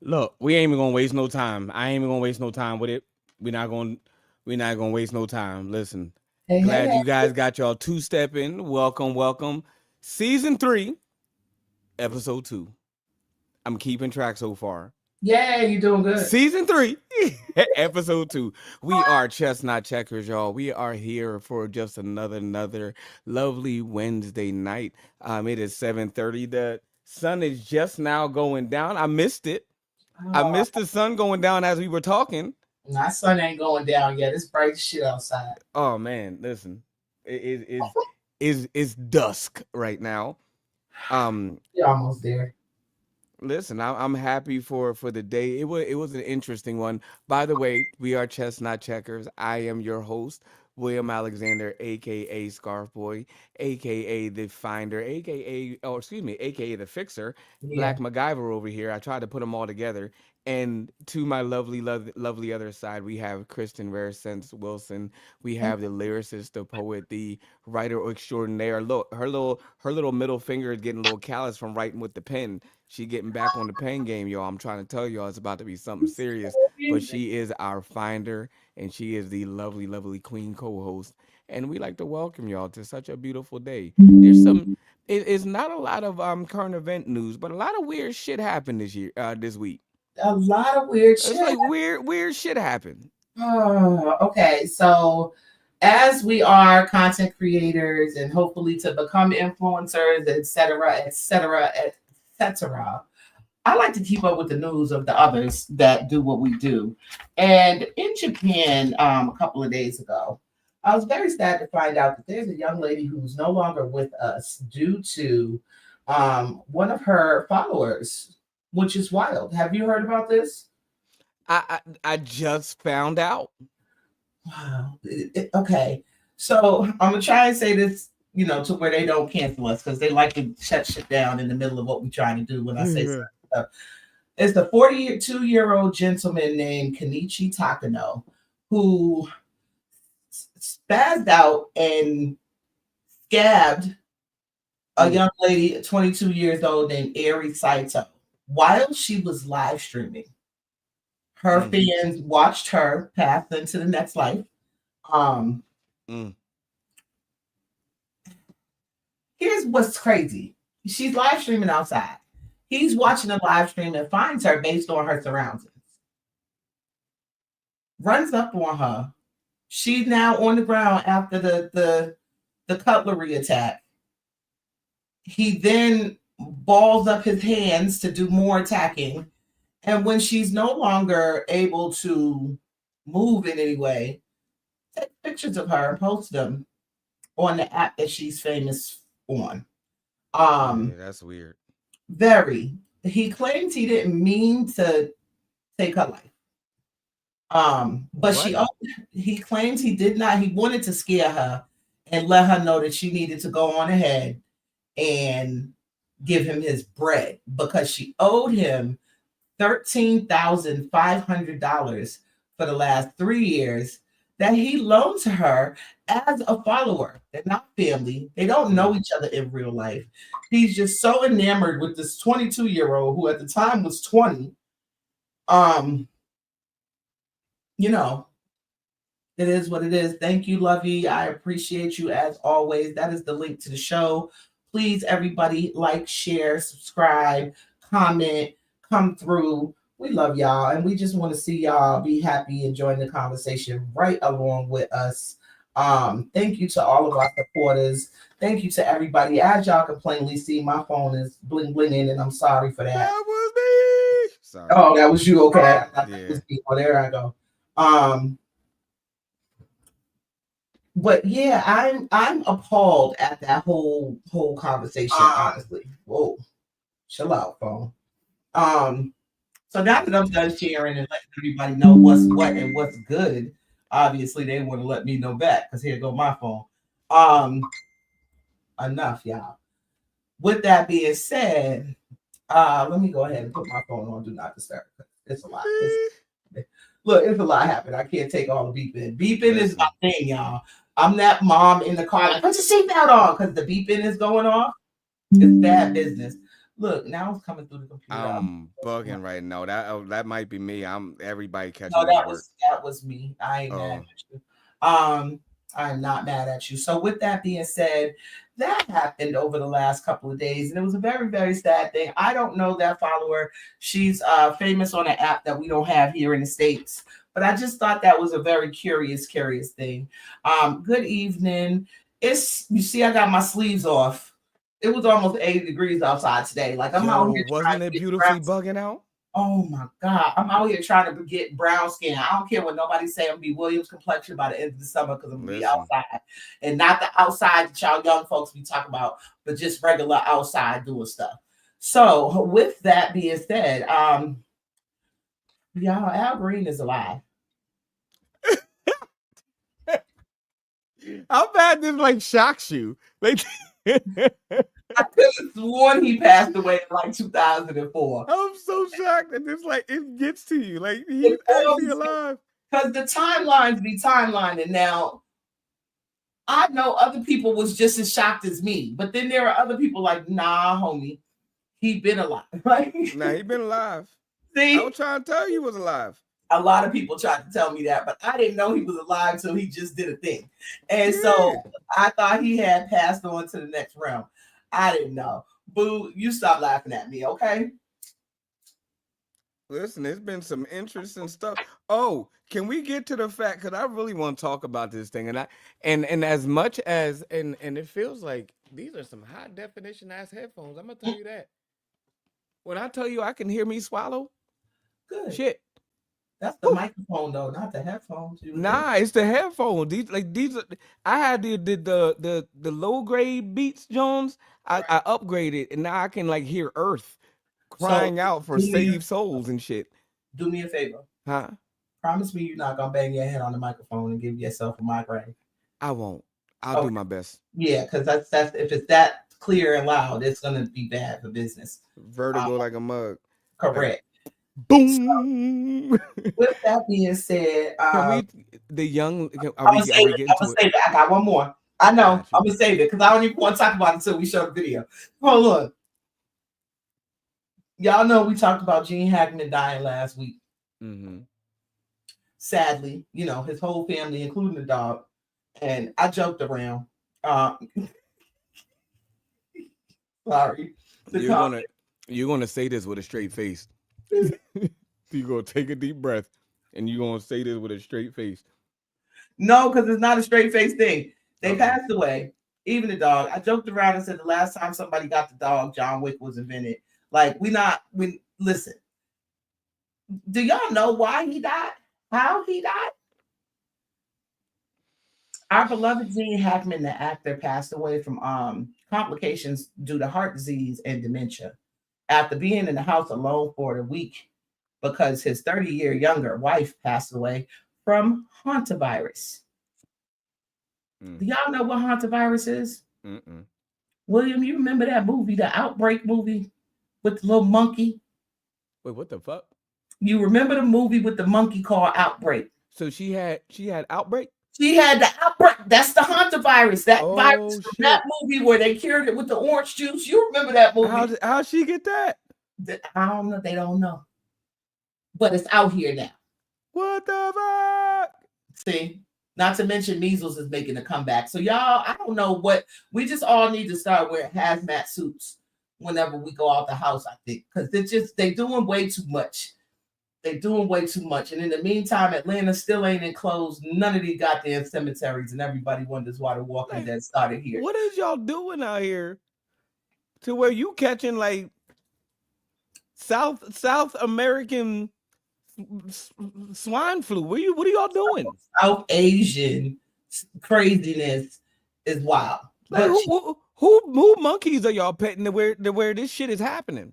Look, we ain't even gonna waste no time. I ain't even gonna waste no time with it. We're not gonna we're not gonna waste no time. Listen, Hey, hey, glad hey. you guys got y'all two step in. Welcome, welcome. Season 3, episode 2. I'm keeping track so far. Yeah, you doing good. Season 3, episode 2. We are Chestnut Checkers, y'all. We are here for just another lovely Wednesday night. It is 7:30. The sun is just now going down. I missed it. I Oh, missed the sun going down as we were talking. my sun ain't going down yet. It's bright as shit outside. Oh man, listen, it is dusk right now. Um, You're almost there. listen, I'm happy for the day. It was an interesting one. By the way, we are Chestnut Checkers. I am your host, William Alexander, aka Scarf Boy, aka the Finder, aka the Fixer, Yeah. Black MacGyver over here. I tried to put them all together. And to my lovely other side, we have Kristen Rare Sense Wilson. We have the lyricist, the poet, the writer extraordinaire. Look, her little middle finger is getting a little callous from writing with the pen. She getting back on the pen game, y'all. I'm trying to tell y'all it's about to be something serious. But she is our finder, and she is the lovely queen co-host. And we like to welcome y'all to such a beautiful day. There's some. It's not a lot of current event news, but a lot of weird shit happened this week. A lot of weird It's shit. like weird shit happened. Oh, okay. So, as we are content creators and hopefully to become influencers, etc., I like to keep up with the news of the others that do what we do. And in Japan, a couple of days ago, I was very sad to find out that there's a young lady who's no longer with us due to one of her followers, which is wild. Have you heard about this? I just found out. Wow. Okay. So I'm gonna try and say this, to where they don't cancel us because they like to shut shit down in the middle of what we're trying to do when I say Yeah. certain stuff. It's the 42-year-old gentleman named Kenichi Takano who spazzed out and scabbed a Mm, young lady, 22 years old, named Eri Saito, while she was live streaming. Her mm, fans watched her pass into the next life. Um, mm. Here's what's crazy. She's live streaming outside. He's watching the live stream and finds her based on her surroundings. Runs up on her. She's now on the ground after the cutlery attack. He then balls up his hands to do more attacking. And when she's no longer able to move in any way, take pictures of her and post them on the app that she's famous on. Yeah, Um, that's weird. Very. He claims he didn't mean to take her life. But What? he claims he did not. He wanted to scare her and let her know that she needed to go on ahead and give him his bread because she owed him $13,500 for the last 3 years that he loaned to her as a follower. They're not family. They don't Mm. know each other in real life. He's just so enamored with this 22-year-old who at the time was 20. Um, you know, it is what it is. Thank you, Lovey. I appreciate you as always. That is the link to the show. Please, everybody, like, share, subscribe, comment, come through. We love y'all, and we just want to see y'all be happy and join the conversation right along with us. Thank you to all of our supporters. Thank you to everybody. As y'all can plainly see, my phone is bling blinging, and I'm sorry for that. That was me. Sorry. Oh, that was you. Okay, I thought that Yeah. was me. Oh, there I go. Um, but yeah, I'm appalled at that whole conversation. Honestly, whoa, chill out, phone. Um, so now that I'm done sharing and letting everybody know what's what and what's good, Obviously, they wouldn't let me know back because here go my phone. Um, enough, y'all. With that being said, let me go ahead and put my phone on Do Not Disturb. It's a lot. Look, it's a lot happening. I can't take all the beeping. Beeping is my thing, y'all. I'm that mom in the car, like, put your seatbelt on because the beeping is going off. It's bad business. Look, now it's coming through the computer. I'm bugging right now. That might be me. Everybody catching No, this work. that was me. I ain't mad at you. I'm not mad at you. So with that being said, that happened over the last couple of days, and it was a very, very sad thing. I don't know that follower. She's famous on an app that we don't have here in the States. But I just thought that was a very curious thing. Good evening. You see, I got my sleeves off. It was almost 80 degrees outside today. Like I'm out here. Wasn't it beautifully bugging out? Oh my God. I'm out here trying to get brown skin. I don't care what nobody say. I'm gonna be Williams complexion by the end of the summer because I'm gonna be outside. And not the outside that y'all young folks be talking about, but just regular outside doing stuff. So with that being said, y'all, Al Green is alive. How bad this like shocks you? Like I could have sworn he passed away in like 2004. I'm so shocked that this like it gets to you. Like he's actually alive. Because the timelines be timelining. Now, I know other people was just as shocked as me, but then there are other people like, nah, homie, he been alive. Nah, he been alive. See, I was trying to tell you he was alive. A lot of people tried to tell me that, but I didn't know he was alive until he just did a thing. And so I thought he had passed on to the next realm. I didn't know. Boo, you stop laughing at me, okay? Listen, there's been some interesting stuff. Oh, can we get to the fact? Because I really want to talk about this thing, and as much as and it feels like these are some high definition ass headphones. I'm gonna tell you that. When I tell you I can hear me swallow, good shit. That's the microphone though, not the headphones. Nah, it's the headphones. These are. I had the low grade Beats Jones. I upgraded, and now I can like hear Earth crying out for saved souls and shit. Do me a favor, huh? Promise me you're not gonna bang your head on the microphone and give yourself a migraine. I won't. I'll do my best. Yeah, because that's if it's that clear and loud, it's gonna be bad for business. Vertigo like a mug. Correct. Boom. So, with that being said, are we getting to it? I got one more. I know. I'm gonna save it because I don't even want to talk about it until we show the video. Hold on. Y'all know we talked about Gene Hackman dying last week. Mm-hmm. Sadly, his whole family, including the dog, and I joked around. Sorry. You're gonna say this with a straight face. You're gonna take a deep breath and you're gonna say this with a straight face. No, because it's not a straight face thing. They passed away, even the dog. I joked around and said the last time somebody got the dog, John Wick was invented. Like, listen. Do y'all know why he died? How he died? Our beloved Gene Hackman, the actor, passed away from complications due to heart disease and dementia after being in the house alone for a week because his 30-year younger wife passed away from hantavirus. Do y'all know what hantavirus is? Mm-mm. William, you remember that movie, the Outbreak movie with the little monkey? Wait, what the fuck? You remember the movie with the monkey called Outbreak? So she had Outbreak? She had the outbreak. That's the hantavirus. That virus from that movie where they cured it with the orange juice. You remember that movie? How'd she get that? I don't know. They don't know. But it's out here now. What the fuck? See? Not to mention measles is making a comeback. So y'all, I don't know what. We just all need to start wearing hazmat suits whenever we go out the house, I think. Because they're doing way too much. They're doing way too much. And in the meantime, Atlanta still ain't enclosed none of these goddamn cemeteries, and everybody wonders why the Walking Dead started here. What is y'all doing out here to where you catching like South American swine flu? What are y'all doing? South Asian craziness is wild. Like, who monkeys are y'all petting to where this shit is happening?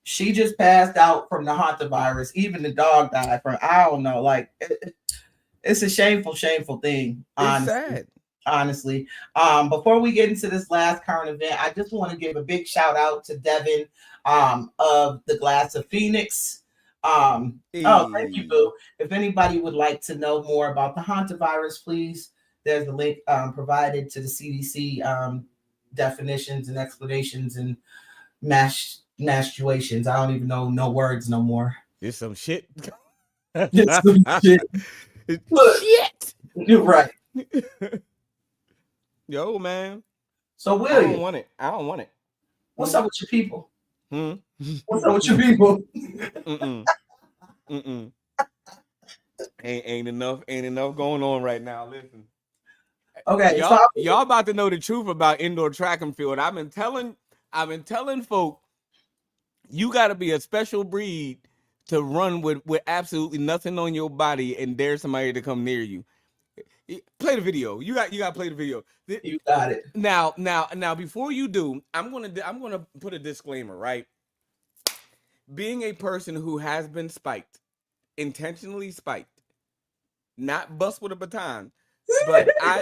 She just passed out from the hantavirus. Even the dog died from, I don't know, like, It's a shameful, shameful thing, It's honestly. sad. Honestly. Before we get into this last current event, I just want to give a big shout out to Devin of the Glass of Phoenix. Oh, thank you, Hey, Boo. If anybody would like to know more about the hantavirus, please, there's a link provided to the CDC definitions and explanations and mastuations. I don't even know no words no more. it's some shit. It's some shit. Look, Shit. you're right. Yo, man. So, I don't William, want it. I don't want it. what's Hmm? up with your people? Hmm? What's up with your people? Mm-mm. Mm-mm. Ain't enough going on right now. Listen. Okay, so Y'all about to know the truth about indoor track and field. I've been telling folk you got to be a special breed to run with absolutely nothing on your body and dare somebody to come near you. Play the video. You got to play the video. you got it. Now before you do, I'm gonna put a disclaimer, right? Being a person who has been spiked, intentionally spiked, not bust with a baton, but I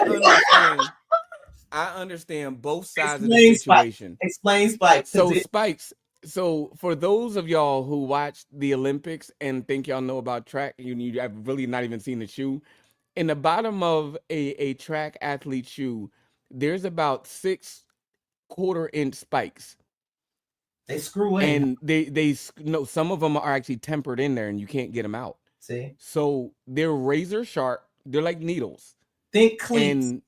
understand both sides of the Explain Spike. situation. Explain Spike. So spikes. So for those of y'all who watch the Olympics and think y'all know about track, you have really not even seen the shoe. In the bottom of a track athlete shoe, there's about 6/4 inch spikes, They screw in. and they no, some of them are actually tempered in there, and you can't get them out. See, So they're razor sharp. They're like needles, think cleats and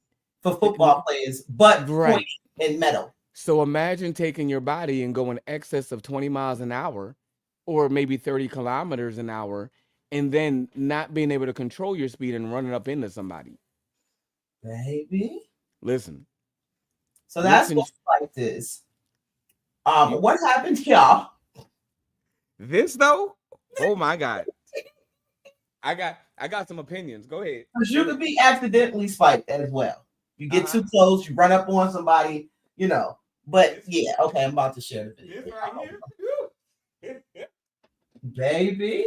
for football players, but right. pointy and metal. So imagine taking your body and going excess of 20 miles an hour or maybe 30 kilometers an hour and then not being able to control your speed and running up into somebody. Baby. Listen, So that's listen, what Spike is. you, What happened, y'all? this though, oh my God. I got some opinions. Go ahead. Because Go you ahead. could be accidentally spiked as well. You get Uh-huh. too close, you run up on somebody, you know. But This, yeah, okay, I'm about to share the video. this right here. Baby.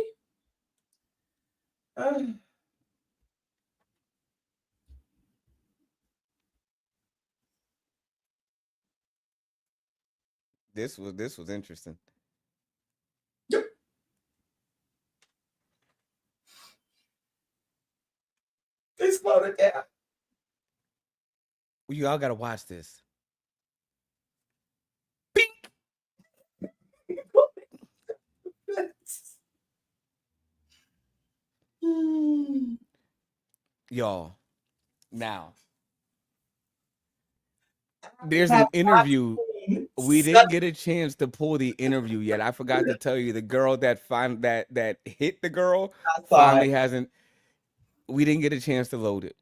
Uh, This was interesting. they slowed it down. You all gotta watch this. Y'all. Now, there's Have an interview. seen We such didn't get a chance to pull the interview yet. I forgot to tell you the girl that hit the girl I saw it. finally hasn't. We didn't get a chance to load it.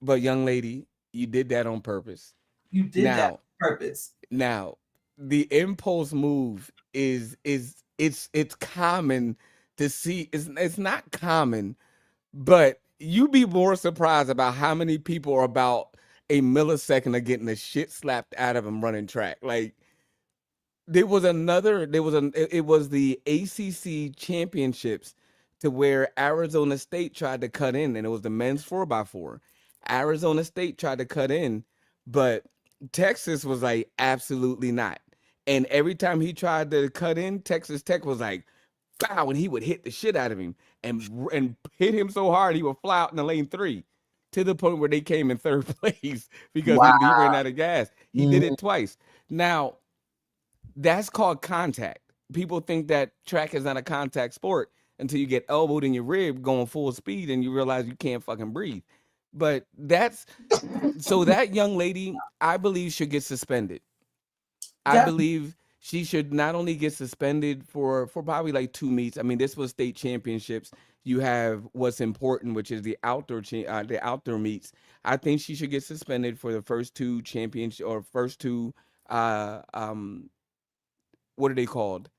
But young lady, you did that on purpose. You did that Now, on purpose. now, the impulse move it's common to see. It's not common, but you be more surprised about how many people are about a millisecond of getting the shit slapped out of them running track. Like it was the ACC championships to where Arizona State tried to cut in, and it was the men's 4x4. Arizona State tried to cut in, but Texas was like, absolutely not. And every time he tried to cut in, Texas Tech was like, bow, and he would hit the shit out of him and hit him so hard he would fly out in the lane 3 to the point where they came in third place because Wow. he ran out of gas. He did Mhm. it twice. Now, that's called contact. People think that track is not a contact sport until you get elbowed in your rib going full speed and you realize you can't fucking breathe. But that's so that young lady, I believe, should get suspended. I Definitely. believe she should not only get suspended for probably like 2 meets. I mean, this was state championships. You have what's important, which is the outdoor meets. I think she should get suspended for the first two championships or first two uh um what are they called?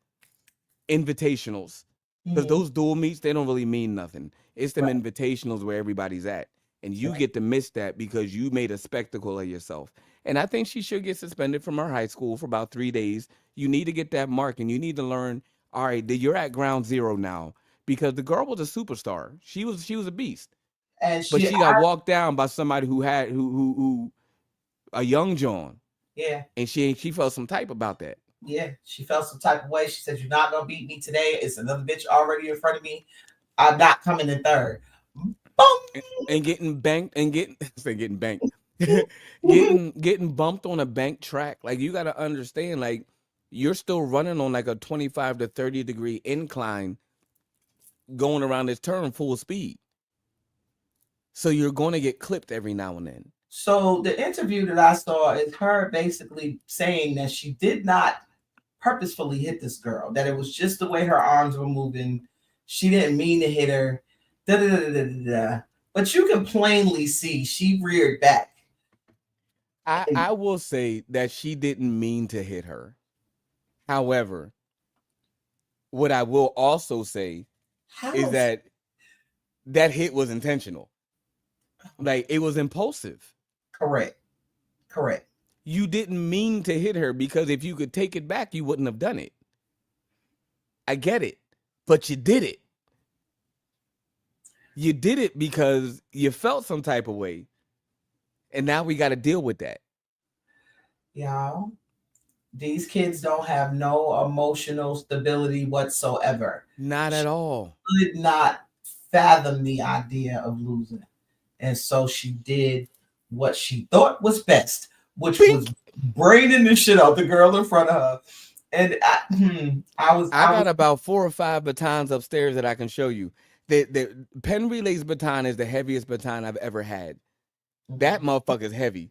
Invitationals. Because Mhm. those dual meets, they don't really mean nothing. It's them Right. invitationals where everybody's at. And you Right. get to miss that because you made a spectacle of yourself. And I think she should get suspended from her high school for about 3 days. You need to get that mark and you need to learn, all right, that you're at ground zero now. because the girl was a superstar. She was a beast. And But she, she got walked down by somebody who a young John, yeah, and she felt some type about that. yeah, she felt some type of way. She said, "You're not gonna beat me today. It's another bitch already in front of me. I'm not coming in third." Boom. And getting banked and getting say getting banked. getting bumped on a bank track. Like, you got to understand, like, you're still running on like a 25 to 30 degree incline going around this turn full speed. So you're going to get clipped every now and then. So the interview that I saw is her basically saying that she did not purposefully hit this girl, that it was just the way her arms were moving. She didn't mean to hit her. Da, da, da, da, da, da. But you can plainly see she reared back. I will say that she didn't mean to hit her. However, what I will also say is that hit was intentional. Like, it was impulsive. Correct. You didn't mean to hit her, because if you could take it back, you wouldn't have done it. I get it, but you did it. You did it because you felt some type of way, and now we got to deal with that. Y'all, these kids don't have no emotional stability whatsoever. Not at all. She did not fathom the idea of losing. And so she did what she thought was best, which was braining the shit out the girl in front of her. And I got about 4 or 5 batons upstairs that I can show you. The Penn Relay's baton is the heaviest baton I've ever had. That motherfucker's heavy.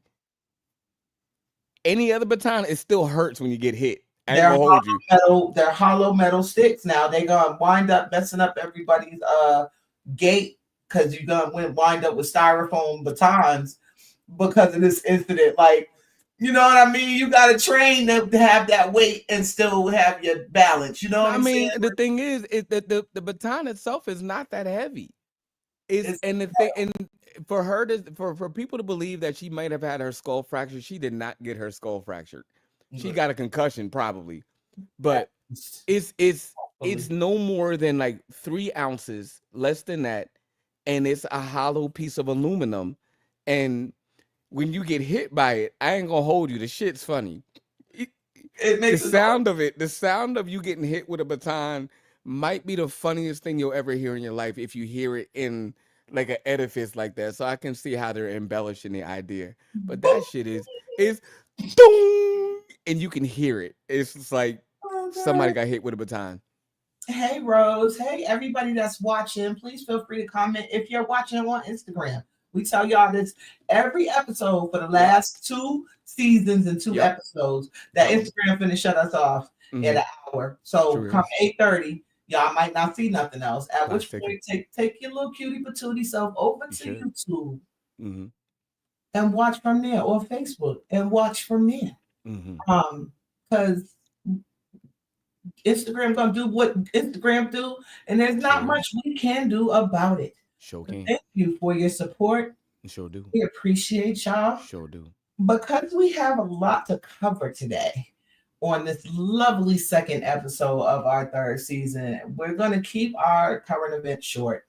Any other baton, it still hurts when you get hit. They're hollow metal sticks now. They're gonna wind up messing up everybody's gait, because you're gonna wind up with styrofoam batons because of this incident. Like, you know what I mean? You gotta train them to have that weight and still have your balance. You know what I mean? The thing is that the baton itself is not that heavy. For her for people to believe that she might have had her skull fractured, she did not get her skull fractured. She got a concussion probably, but it's no more than like 3 ounces, less than that, and it's a hollow piece of aluminum. And when you get hit by it, I ain't gonna hold you, the shit's funny. It makes the sound of you getting hit with a baton might be the funniest thing you'll ever hear in your life, if you hear it in like an edifice like that. So I can see how they're embellishing the idea, but that shit is boom, and you can hear it. It's just like somebody got hit with a baton. Hey Rose, hey everybody that's watching, please feel free to comment if you're watching on Instagram. We tell y'all this every episode for the last 2 seasons and 2 episodes, that Instagram finna shut us off at an hour. So come 8:30, y'all might not see nothing else. At which point, take your little cutie patootie self over to YouTube and watch from there, or Facebook and watch from there. Because Instagram gonna do what Instagram do, and there's not much we can do about it. Thank you for your support. Sure do. We appreciate y'all. Sure do. Because we have a lot to cover today on this lovely second episode of our 3rd season, we're going to keep our current event short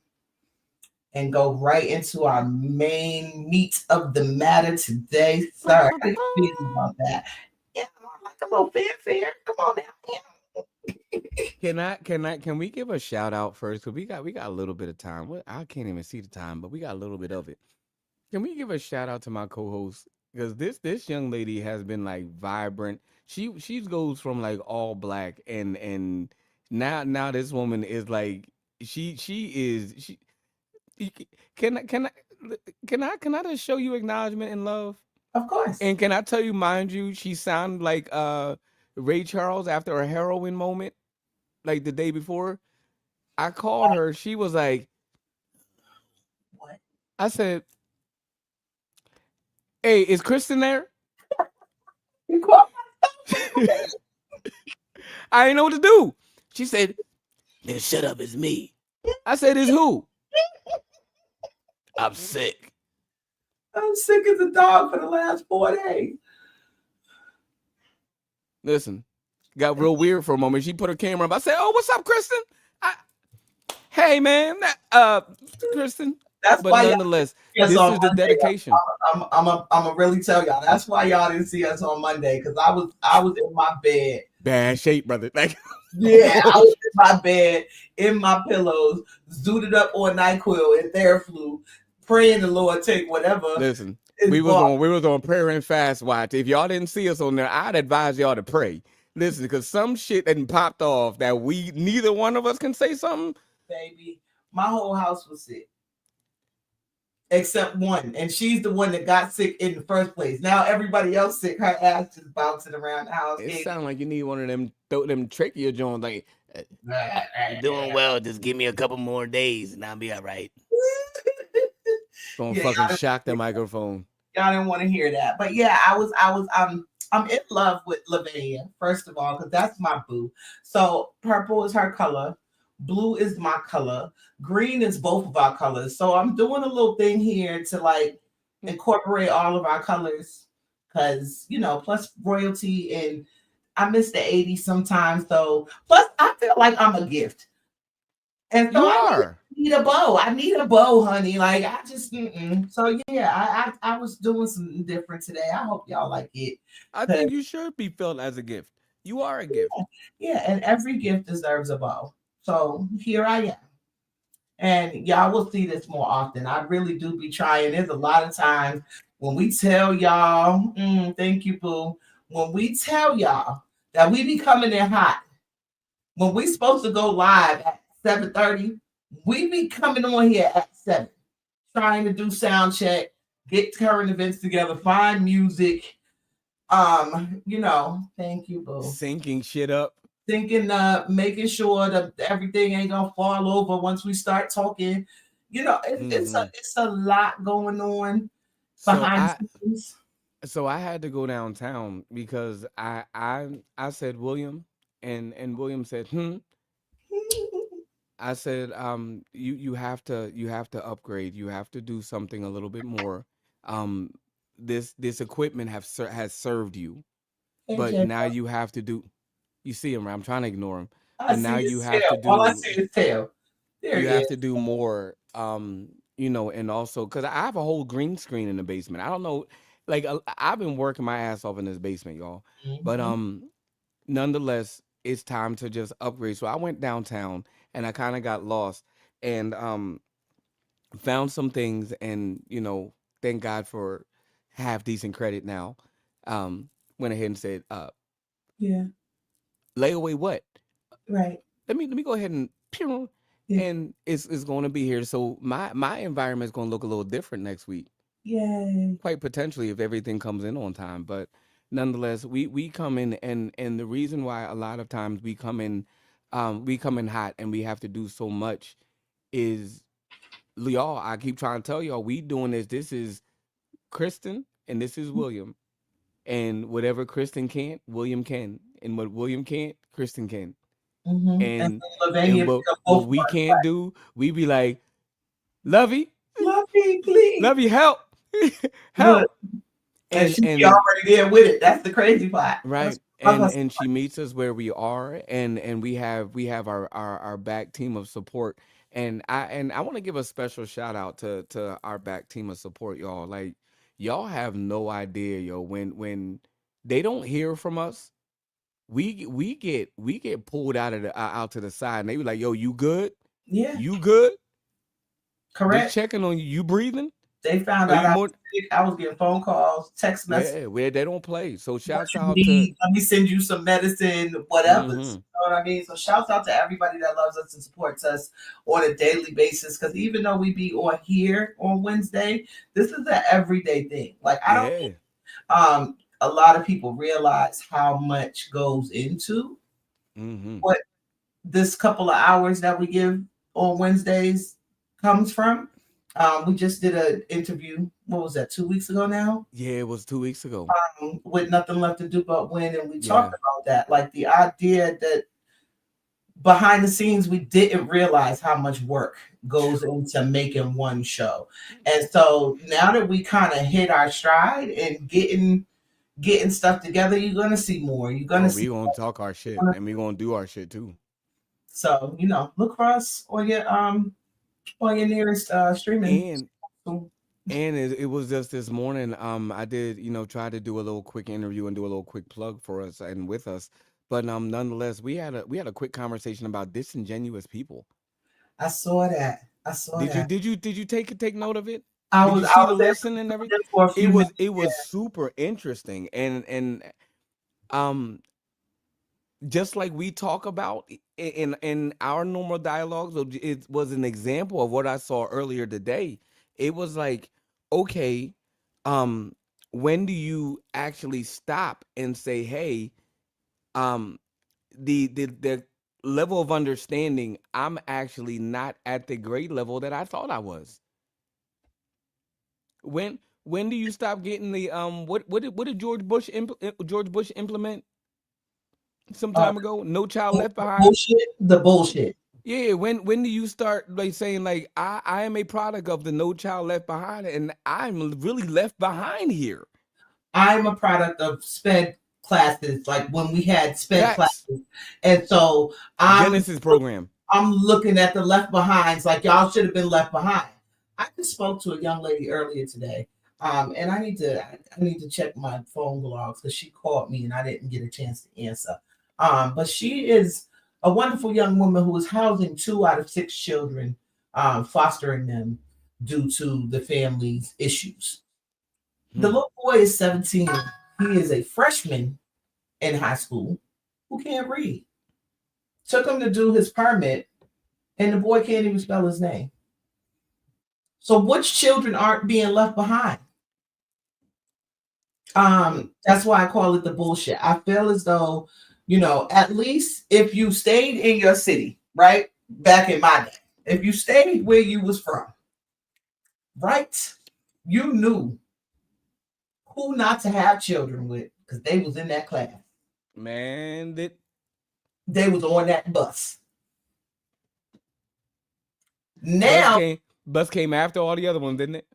and go right into our main meat of the matter today. Sir, how do you feel about that? Yeah, like a little fanfare. Come on now. Can we give a shout out first? Because we got a little bit of time. I can't even see the time, but we got a little bit of it. Can we give a shout out to my co-host? Because this young lady has been like vibrant. She goes from like all black and now this woman is like she can I just show you acknowledgement and love? Of course. And can I tell you, mind you, she sounded like Ray Charles after a heroin moment, like the day before. I called her. She was like, "What?" I said, "Hey, is Kristen there?" I didn't know what to do. She said, "Then shut up, it's me." I said, "It's who?" "I'm sick." I'm sick as a dog for the last 4 days. Listen, got real weird for a moment. She put her camera up. I said, "Oh, what's up, Kristen?" Hey man, Kristen. That's But why y'all nonetheless, didn't see us this on is the Monday. dedication. I'm really tell y'all. That's why y'all didn't see us on Monday because I was in my bed. Bad shape, brother. Like, Yeah, I was in my bed in my pillows, zooted up on NyQuil and Theraflu, praying the Lord take whatever listen, is we was bought. on prayer and fast watch. If y'all didn't see us on there, I'd advise y'all to pray. Listen, because some shit that popped off that we neither one of us can say something. Baby. My whole house was sick. Except one. And she's the one that got sick in the first place. Now everybody else sick. Her ass just bouncing around the house. It sounds like you need one of them trachea joints. Like, you're doing well. Just give me a couple more days and I'll be all right. Gonna Yeah, fucking shock the microphone. y'all didn't want to hear that. But yeah, I'm in love with Lavania, first of all, because that's my boo. So purple is her color, blue is my color, green is both of our colors. So I'm doing a little thing here to like incorporate all of our colors because plus royalty, and I miss the 80s sometimes. So plus I feel like I'm a gift. And so You I are. need a bow. I need a bow, honey. Like I just so yeah, I was doing something different today. I hope y'all like it. I 'Cause, think you should be felt as a gift. You are a gift. yeah, and every gift deserves a bow. So here I am. And y'all will see this more often. I really do be trying. There's a lot of times when we tell y'all, thank you, boo. When we tell y'all that we be coming in hot, when we supposed to go live at 7:30, we be coming on here at 7, trying to do sound check, get current events together, find music. Thank you, boo. Syncing shit up. Thinking, making sure that everything ain't gonna fall over once we start talking. It's a lot going on So behind I the scenes. so I had to go downtown because I said William, and William said I said you have to upgrade. You have to do something a little bit more. Um, this equipment has served you, but AJ, now you have to do. You see him, right? I'm trying to ignore him, I but now see you his have to tail. All I do. see is tail. There You he have is. to do more. And also because I have a whole green screen in the basement. I don't know, like I've been working my ass off in this basement, y'all. But Mhm. nonetheless, it's time to just upgrade. So I went downtown and I kind of got lost and found some things, and thank God for half decent credit now. Um, went ahead and said, Yeah, layaway what? right. Let me go ahead and pew, Yeah. and it's going to be here. So my environment is going to look a little different next week, Yay. quite potentially if everything comes in on time. But nonetheless, we come in, and the reason why a lot of times we come in hot and we have to do so much is y'all. I keep trying to tell y'all we doing this. This is Kristen and this is William, and whatever Kristen can't, William can, and what William can't, Kristen can. And And Lavania pick up what both we parts. can't do, we be like, Lovey, Love me, please. Lovey, help, Look, help, and she be and already there with it. That's the crazy part. right, That's what I love her. and she meets us where we are, and we have our back team of support, and I want to give a special shout out to our back team of support, y'all. Like y'all have no idea, yo, when they don't hear from us. We get pulled out to the side, and they be like, "Yo, you good? Yeah, You good? Just correct. checking on you. You breathing? They found Are out you I more?" was sick. I was getting phone calls, text messages. Yeah, where they don't play. So What shouts you out to. need? Let me send you some medicine, whatever. You Hmm. know what I mean? So shouts out to everybody that loves us and supports us on a daily basis. Because even though we be on here on Wednesday, this is an everyday thing. Like I don't Yeah. a lot of people realize how much goes into Hmm. what this couple of hours that we give on Wednesdays comes from. We just did an interview. What was that? 2 weeks ago now, Yeah, it was 2 weeks ago. with nothing left to do but win, and we talked Yeah. about that, like the idea that behind the scenes we didn't realize how much work goes into making one show, and so now that we kind of hit our stride and getting stuff together, you're gonna see more. You're gonna Oh, see. we gonna talk our shit, and we gonna do our shit too. So look for us on your nearest streaming. And it was just this morning. I did, try to do a little quick interview and do a little quick plug for us and with us. But nonetheless, we had a quick conversation about disingenuous people. I saw that. I saw Did you that. did you did you take note of it? I Did was you I see the was able lesson to and put everything? in for a It few minutes. was it was super interesting, and um just like we talk about in our normal dialogues, it was an example of what I saw earlier today. It was like, okay, um when do you actually stop and say, hey, um the level of understanding, I'm actually not at the grade level that I thought I was. When do you stop getting the what did George Bush implement some Uh, time ago? No Child Left Behind. bullshit. The bullshit. Yeah, when do you start like saying like I am a product of the No Child Left Behind and I'm really left behind here? I'm a product of sped classes, like when we had sped Facts. classes, and so I'm Genesis program. I'm looking at the left behinds, like y'all should have been left behind. I just spoke to a young lady earlier today, and I need to check my phone logs because she called me and I didn't get a chance to answer. But she is a wonderful young woman who is housing 2 out of 6 children, fostering them due to the family's issues. The Hmm. little boy is 17. He is a freshman in high school who can't read. Took him to do his permit, and the boy can't even spell his name. So, which children aren't being left behind? That's why I call it the bullshit. I feel as though, at least if you stayed in your city, right? Back in my day, if you stayed where you was from, right? You knew who not to have children with because they was in that class. Man, that They was on that bus. bus Now, came bus came after all the other ones, didn't it?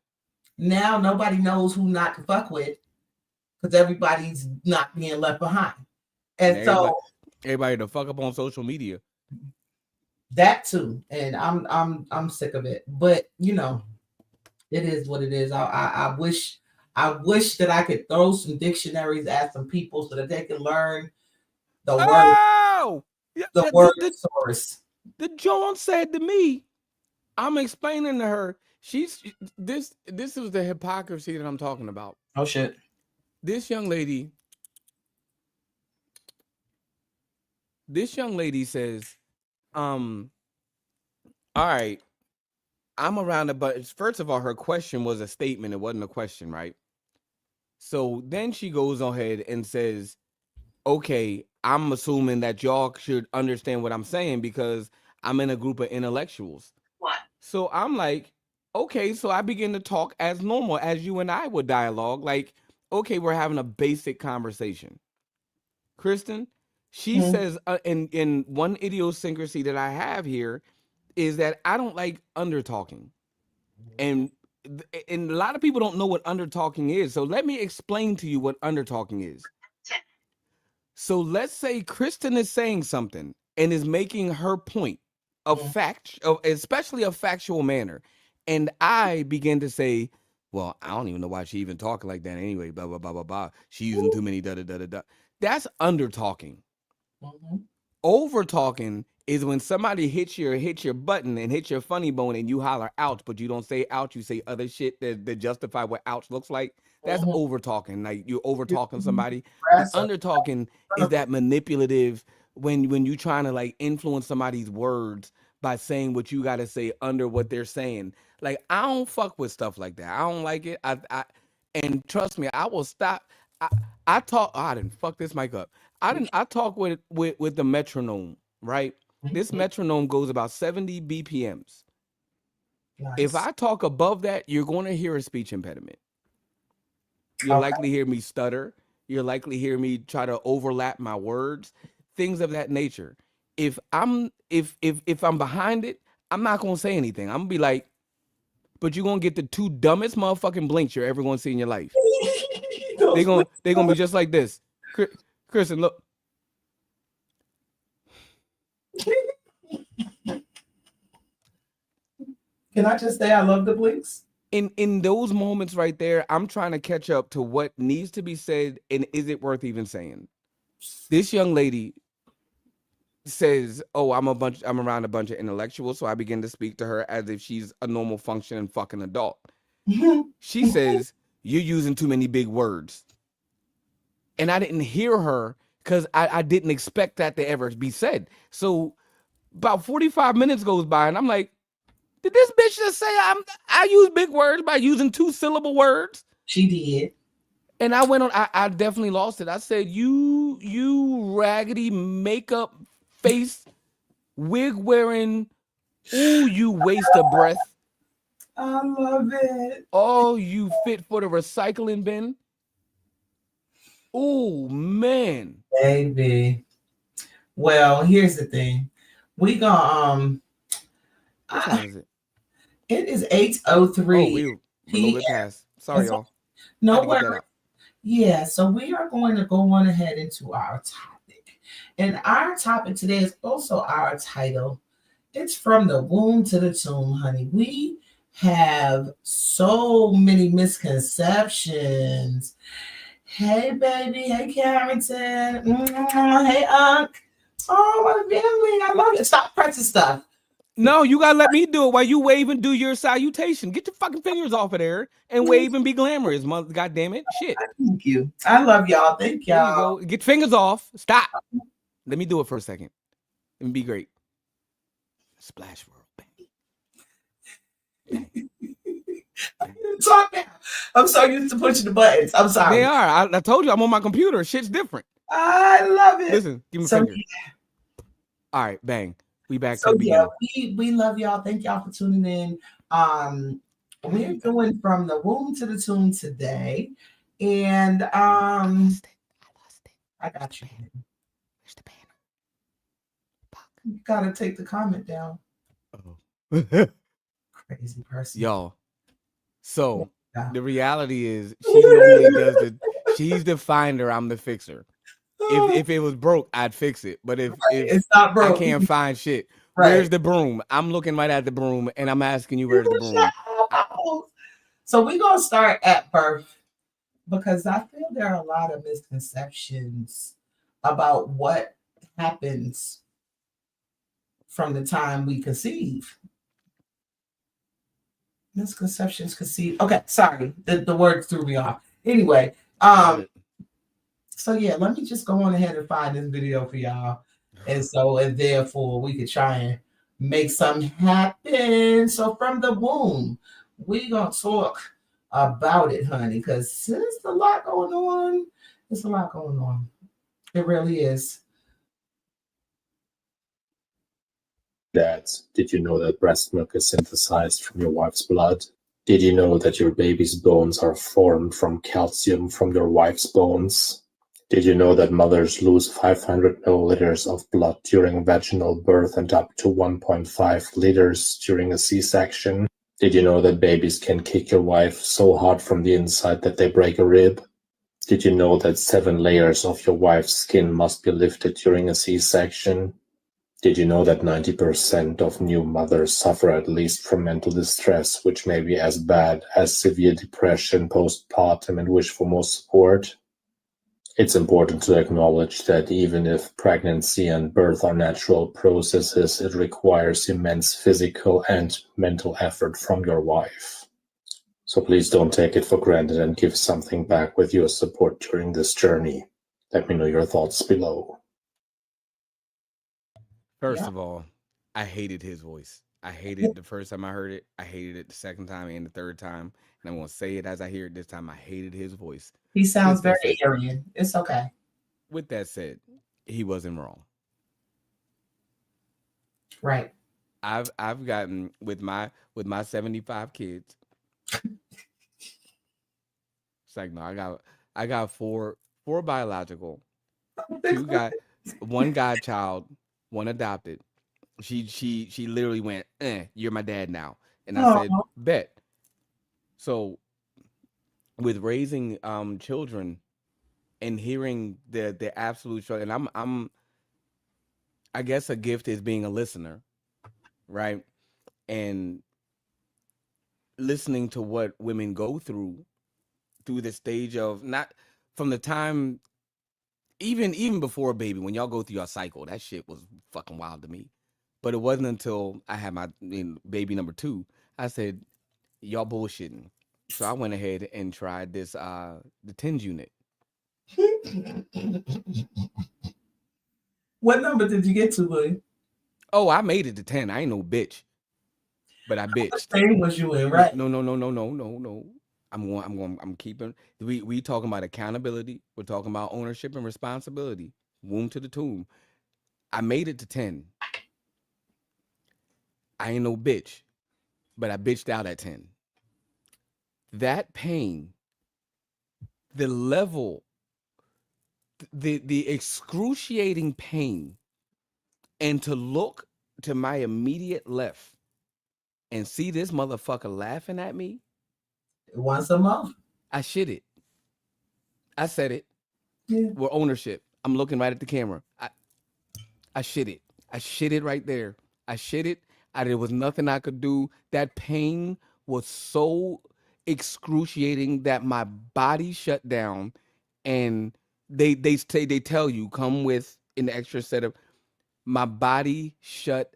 now nobody knows who not to fuck with because everybody's not being left behind. And And so everybody to fuck up on social media. that too. And I'm sick of it. But it is what it is. I wish that I could throw some dictionaries at some people so that they can learn the word Oh, yeah, the word source. the Joan said to me, I'm explaining to her, this was the hypocrisy that I'm talking about. Oh shit. This young lady says, all right, I'm around the but first of all, her question was a statement, it wasn't a question, right? So then she goes ahead and says, okay, I'm assuming that y'all should understand what I'm saying because I'm in a group of intellectuals. What? So I'm like, okay, so I begin to talk as normal as you and I would dialogue. Like, okay, we're having a basic conversation. Kristen, she says, in one idiosyncrasy that I have here is that I don't like under talking, and a lot of people don't know what under talking is. So let me explain to you what under talking is. So let's say Kristen is saying something and is making her point of fact, especially a factual manner. And I begin to say, well, I don't even know why she even talking like that anyway, blah, blah, blah, blah, blah. She using too many da, da, da, da, da. That's under talking. Over talking is when somebody hits your button and hits your funny bone and you holler ouch, but you don't say ouch, you say other shit that justify what ouch looks like. That's over talking. Like you're over talking somebody. The under talking is that manipulative when you trying to like influence somebody's words by saying what you gotta say under what they're saying. Like I don't fuck with stuff like that. I don't like it. I and trust me, I will stop. I talk. Oh, I didn't fuck this mic up. I talk with the metronome, right? This metronome goes about 70 BPMs. Nice. If I talk above that, you're going to hear a speech impediment. You'll likely hear me stutter. You'll likely hear me try to overlap my words, things of that nature. If I'm behind it, I'm not gonna say anything. I'm gonna be like, but you're gonna get the two dumbest motherfucking blinks you're ever gonna see in your life. They're gonna be just like this. Kristen, look. Can I just say I love the Blinks? In those moments right there, I'm trying to catch up to what needs to be said, and is it worth even saying? This young lady says, "Oh, I'm around a bunch of intellectuals," so I begin to speak to her as if she's a normal functioning fucking adult. She says, "You're using too many big words," and I didn't hear her because I didn't expect that to ever be said. So about 45 minutes goes by, and I'm like, "Did this bitch just say I use big words by using 2-syllable words?" She did. And I went on. I definitely lost it. I said, "You raggedy makeup face, wig wearing, ooh, you waste of breath. I love it. Oh, you fit for the recycling bin. Oh man, Baby. Well, here's the thing. We gonna what time is it? it is Oh, 8:03 we were a little bit p.m. past. Sorry, y'all. Had No to get worries. that out. Yeah, so we are going to go on ahead into our topic. And our topic today is also our title. It's from the womb to the tomb, honey. We have so many misconceptions. Hey, baby. Hey, Carrington. Hey, Unc. Oh, what a family. I love it. Stop pressing stuff. No, you gotta let me do it while you wave and do your salutation. Get your fucking fingers off of there and wave and be glamorous, mother. God damn it, shit. Thank you. I love y'all. Thank There you y'all. go. Get fingers off. Stop. Let me do it for a second. Let me be great. Splash world, bang. Talk now. I'm so used to pushing the buttons. I'm sorry. They are. I told you I'm on my computer. Shit's different. I love it. Listen, give me a So, finger. All right, bang. We back to so the beginning. we love y'all. Thank y'all for tuning in. We're doing from the womb to the tomb today. And I lost it. I got you. Where's the banner? Fuck. You gotta take the comment down. Oh. Crazy person. Y'all. So Yeah. the reality is she normally does the she's the finder, I'm the fixer. If it was broke, I'd fix it. But if It's not broke, I can't find shit, right. Where's the broom? I'm looking right at the broom and I'm asking you where's the broom. So we're gonna start at birth because I feel there are a lot of misconceptions about what happens from the time we conceive. Misconceptions conceive. Okay, sorry, the word threw me off. Anyway, so yeah, let me just go on ahead and find this video for y'all, and therefore we could try and make something happen. So from the womb, we gonna talk about it, honey, because there's a lot going on. There's a lot going on. It really is. Dad, did you know that breast milk is synthesized from your wife's blood? Did you know that your baby's bones are formed from calcium from your wife's bones? Did you know that mothers lose 500 milliliters of blood during vaginal birth and up to 1.5 liters during a C-section? Did you know that babies can kick your wife so hard from the inside that they break a rib? Did you know that 7 layers of your wife's skin must be lifted during a C-section? Did you know that 90% of new mothers suffer at least from mental distress, which may be as bad as severe depression postpartum and wish for more support? It's important to acknowledge that even if pregnancy and birth are natural processes, it requires immense physical and mental effort from your wife. So please don't take it for granted and give something back with your support during this journey. Let me know your thoughts below. First of all, I hated his voice. I hated it the first time I heard it. I hated it the second time and the third time. And I'm going to say it as I hear it this time. I hated his voice. He sounds very Aryan. It's okay. With that said, he wasn't wrong. Right. I've gotten with my 75 kids. It's like, no, I got four biological, one godchild, one adopted. She literally went, you're my dad now. And I said, bet. So with raising children and hearing the absolute struggle, and I'm I guess a gift is being a listener, right? And listening to what women go through the stage of not from the time even before a baby, when y'all go through your cycle, that shit was fucking wild to me. But it wasn't until I had my baby number 2, I said, y'all bullshitting. So I went ahead and tried this the TENS unit. What number did you get to, William? Oh, I made it to 10. I ain't no bitch. But I bitched. What thing was you in, right? No. I'm keeping we talking about accountability. We're talking about ownership and responsibility. Womb to the tomb. I made it to 10. I ain't no bitch, but I bitched out at 10. That pain, the level, the excruciating pain, and to look to my immediate left and see this motherfucker laughing at me. Once a month. I shit it. I said it. Yeah. We're ownership. I'm looking right at the camera. I shit it. I shit it right there. I shit it. There was nothing I could do. That pain was so excruciating that my body shut down, and they tell you come with an extra set of. My body shut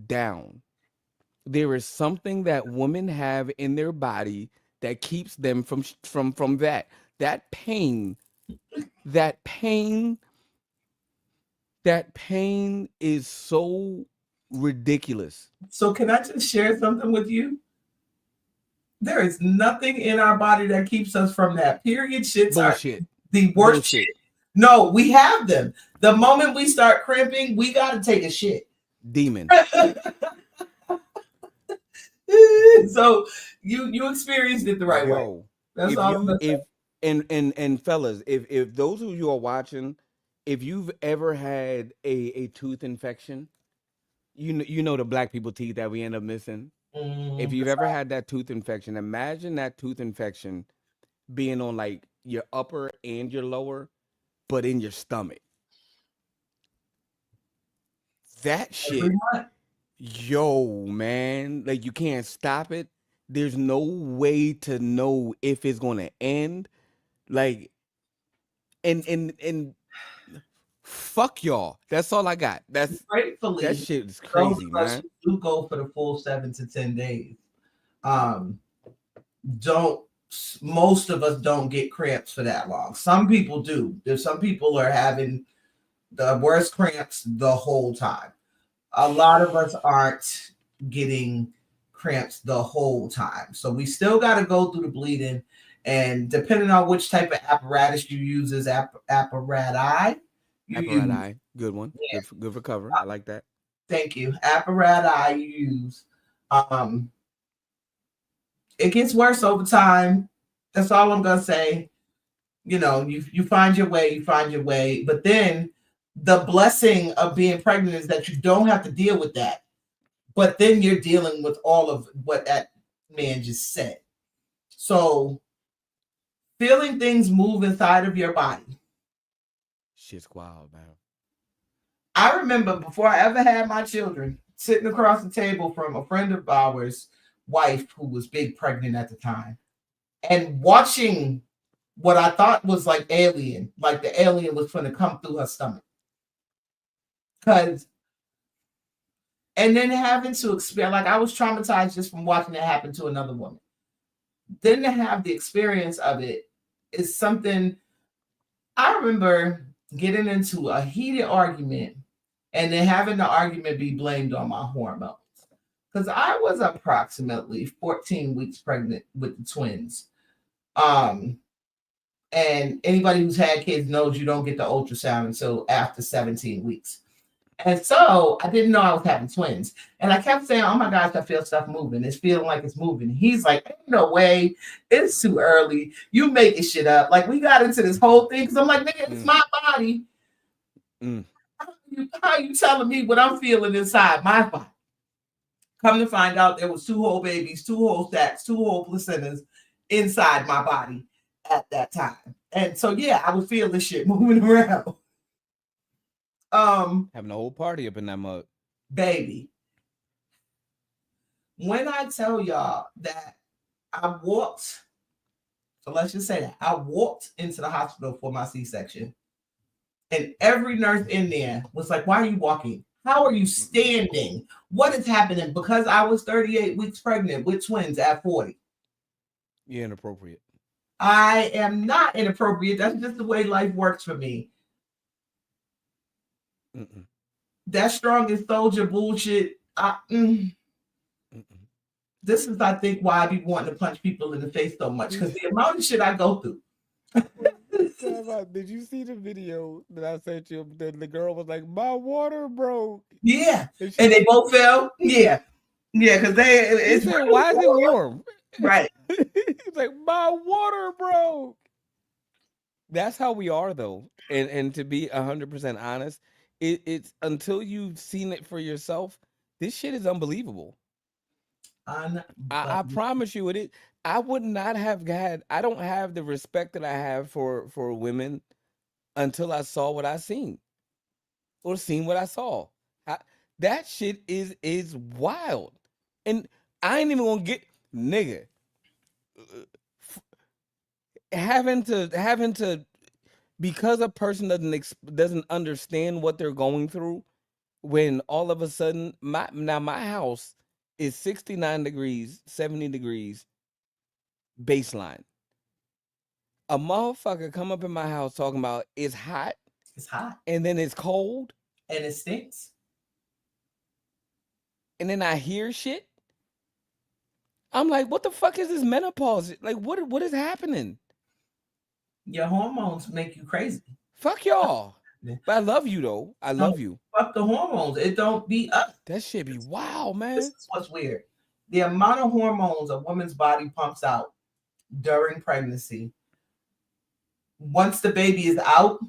down. There is something that women have in their body that keeps them from that pain. That pain is so ridiculous. So can I just share something with you? There is nothing in our body that keeps us from that. Period. Shit's Bullshit. The worst Bullshit. shit. No, we have them. The moment we start cramping, we got to take a shit. Demon. So you experienced it the right way. That's all. And fellas, if those of you are watching, if you've ever had a tooth infection, you know the black people teeth that we end up missing. If you've ever had that tooth infection, imagine that tooth infection being on like your upper and your lower, but in your stomach. That shit, yo, man, like you can't stop it. There's no way to know if it's gonna end. Like, and fuck y'all. That's all I got. That's gratefully that shit is crazy, man. Do go for the full 7 to 10 days. Most of us don't get cramps for that long. Some people do. There's some people are having the worst cramps the whole time. A lot of us aren't getting cramps the whole time. So we still got to go through the bleeding. And depending on which type of apparatus you use is apparati. Good one. Yeah. Good recovery. I like that. Thank you. Apparati you use. It gets worse over time. That's all I'm gonna say. You know, you find your way, But then the blessing of being pregnant is that you don't have to deal with that. But then you're dealing with all of what that man just said. So feeling things move inside of your body. Shit's wild, man. I remember before I ever had my children, sitting across the table from a friend of ours' wife who was big pregnant at the time, and watching what I thought was like alien, like the alien was going to come through her stomach. And then having to experience, like I was traumatized just from watching it happen to another woman. Then to have the experience of it is something. I remember getting into a heated argument and then having the argument be blamed on my hormones. Because I was approximately 14 weeks pregnant with the twins. And anybody who's had kids knows you don't get the ultrasound until after 17 weeks. And so I didn't know I was having twins. And I kept saying, oh my gosh, I feel stuff moving. It's feeling like it's moving. He's like, ain't no way. It's too early. You making shit up. Like we got into this whole thing. Because I'm like, nigga, it's my body. How are you telling me what I'm feeling inside my body? Come to find out there was 2 whole babies, 2 whole stacks, 2 whole placentas inside my body at that time. And so, yeah, I would feel this shit moving around. Having a whole party up in that mug. Baby. When I tell y'all that I walked, so let's just say that I walked into the hospital for my C-section, and every nurse in there was like, "Why are you walking? How are you standing? What is happening?" Because I was 38 weeks pregnant with twins at 40. You're inappropriate. I am not inappropriate. That's just the way life works for me. Mm-mm. That strongest soldier bullshit. This is, I think, why I be wanting to punch people in the face so much, because the amount of shit I go through. Did you see the video that I sent you? The girl was like, "My water broke." Yeah, and they both fell. Yeah, because He said, "Why is it warm?" Right. He's like, "My water broke." That's how we are, though, and to be 100% honest, it's until you've seen it for yourself. This shit is unbelievable. I promise you, it is. I would not have had. I don't have the respect that I have for women until I saw what I seen, or seen what I saw. That shit is wild, and I ain't even gonna get nigga having to because a person doesn't understand what they're going through. When all of a sudden my house is 69 degrees, 70 degrees baseline. A motherfucker come up in my house talking about it's hot, and then it's cold, and it stinks, and then I hear shit. I'm like, what the fuck is this menopause? Like, what is happening? Your hormones make you crazy. Fuck y'all. But I love you though. I love you. Fuck the hormones. It don't be up. That shit be wild, man. This is what's weird. The amount of hormones a woman's body pumps out during pregnancy. Once the baby is out,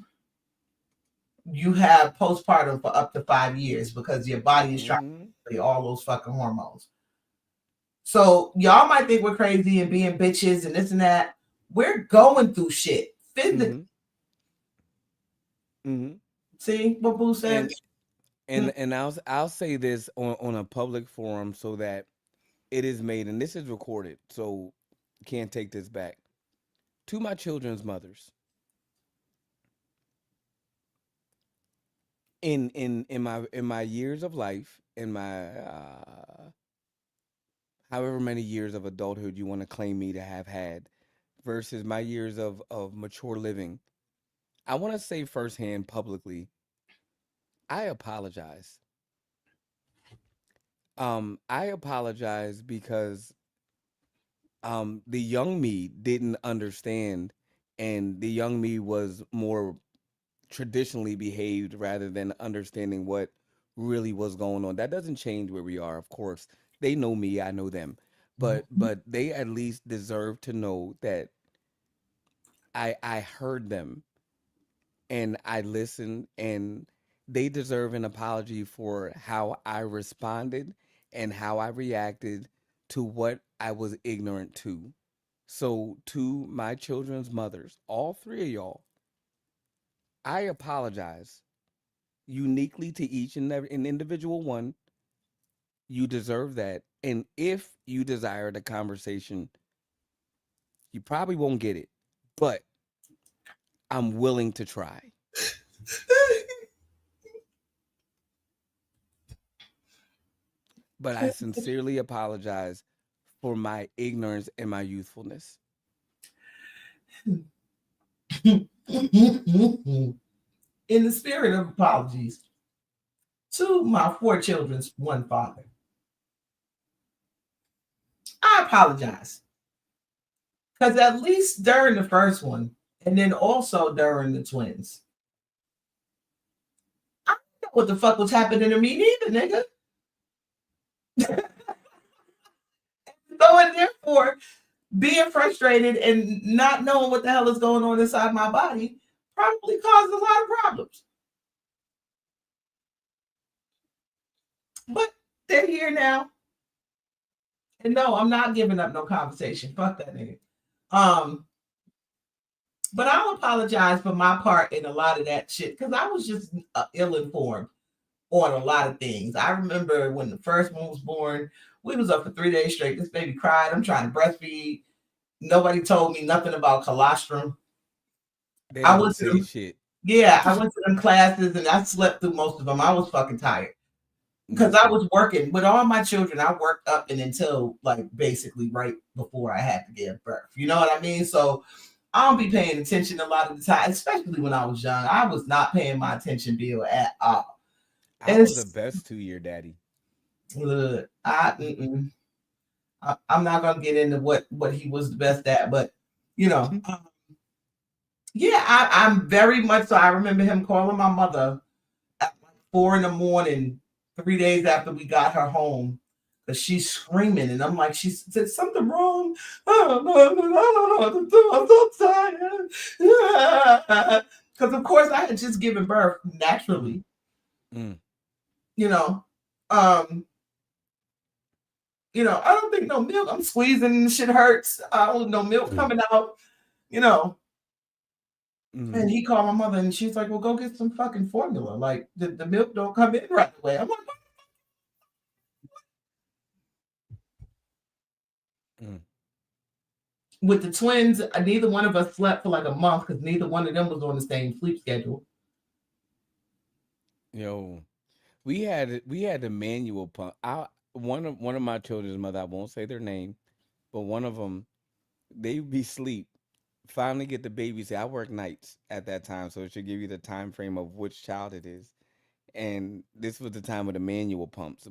you have postpartum for up to 5 years because your body is trying to play all those fucking hormones. So y'all might think we're crazy and being bitches and this and that. We're going through shit physically. See what Boo said? And I'll say this on a public forum so that it is made, and this is recorded, so can't take this back. To my children's mothers, in my years of life, in my however many years of adulthood you want to claim me to have had, versus my years of mature living, I want to say firsthand publicly, I apologize. I apologize because the young me didn't understand, and the young me was more traditionally behaved rather than understanding what really was going on. That doesn't change where we are, of course. They know me, I know them. But they at least deserve to know that I heard them and I listened, and they deserve an apology for how I responded and how I reacted to what I was ignorant to. So to my children's mothers, all three of y'all, I apologize uniquely to each and every an individual one. You deserve that. And if you desire the conversation, you probably won't get it, but I'm willing to try. But I sincerely apologize for my ignorance and my youthfulness. In the spirit of apologies to my 4 children's one father, I apologize. Because at least during the first one, and then also during the twins, I don't know what the fuck was happening to me neither, nigga. So, and therefore, being frustrated and not knowing what the hell is going on inside my body probably caused a lot of problems. But they're here now. And no, I'm not giving up no conversation. Fuck that nigga. But I'll apologize for my part in a lot of that shit because I was just ill-informed on a lot of things. I remember when the first one was born, We was up for 3 days straight. This baby cried. I'm trying to breastfeed. Nobody told me nothing about colostrum. They I don't went to say them, shit. yeah, I went to them classes and I slept through most of them. I was fucking tired because I was working with all my children. I worked up and until like basically right before I had to give birth. You know what I mean? So I don't be paying attention a lot of the time, especially when I was young. I was not paying my attention bill at all. I And was the it's best 2-year daddy. look, I'm not gonna get into what he was the best at, but you know, yeah, I'm very much so. I remember him calling my mother at like 4 a.m, 3 days after we got her home, because she's screaming, and I'm like, she said something wrong. Oh, no, no, no, no, no, I'm so tired. Because of course I had just given birth naturally, Mm. you know. Um, I don't think no milk. I'm squeezing and shit hurts. I don't no milk coming out, you know. And he called my mother and she's like, well, go get some fucking formula. Like the milk don't come in right away. I'm like, with the twins, neither one of us slept for like a month because neither one of them was on the same sleep schedule. Yo, we had the manual pump. One of my children's mother, I won't say their name, but one of them, they be sleep. Finally get the baby. Say I work nights at that time, so it should give you the time frame of which child it is. And this was the time of the manual pumps.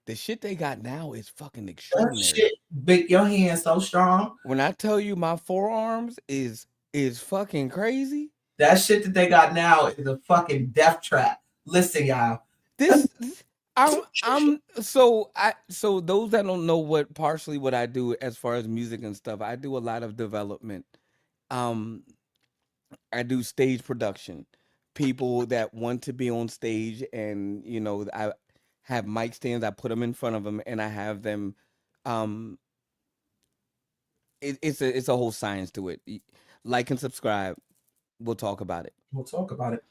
The shit they got now is fucking That extraordinary. shit big your hands so strong. When I tell you my forearms is fucking crazy. That shit that they got now is a fucking death trap. Listen, y'all. This I'm so those that don't know partially what I do as far as music and stuff, I do a lot of development. Um I do stage production. People that want to be on stage, and I have mic stands, I put them in front of them and I have them um it's a whole science to it. Like and subscribe. We'll talk about it. We'll talk about it.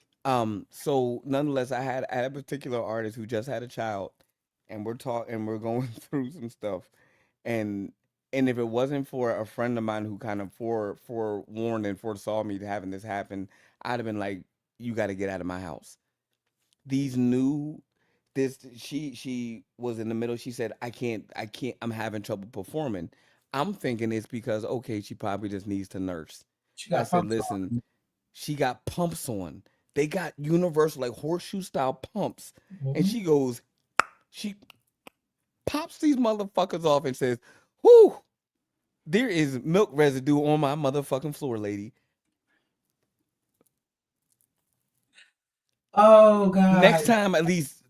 So nonetheless, I had a particular artist who just had a child, and we're going through some stuff, and if it wasn't for a friend of mine who kind of forewarned and foresaw me to having this happen, I'd have been like, "You got to get out of my house." These new, this she was in the middle. She said, I can't. I'm having trouble performing." I'm thinking it's because okay, she probably just needs to nurse. She I got said, pumped "Listen." on. She got pumps on. They got universal, like horseshoe style pumps. And Mhm. she pops these motherfuckers off and says, "Whoo, there is milk residue on my motherfucking floor, lady." Oh God. Next time, at least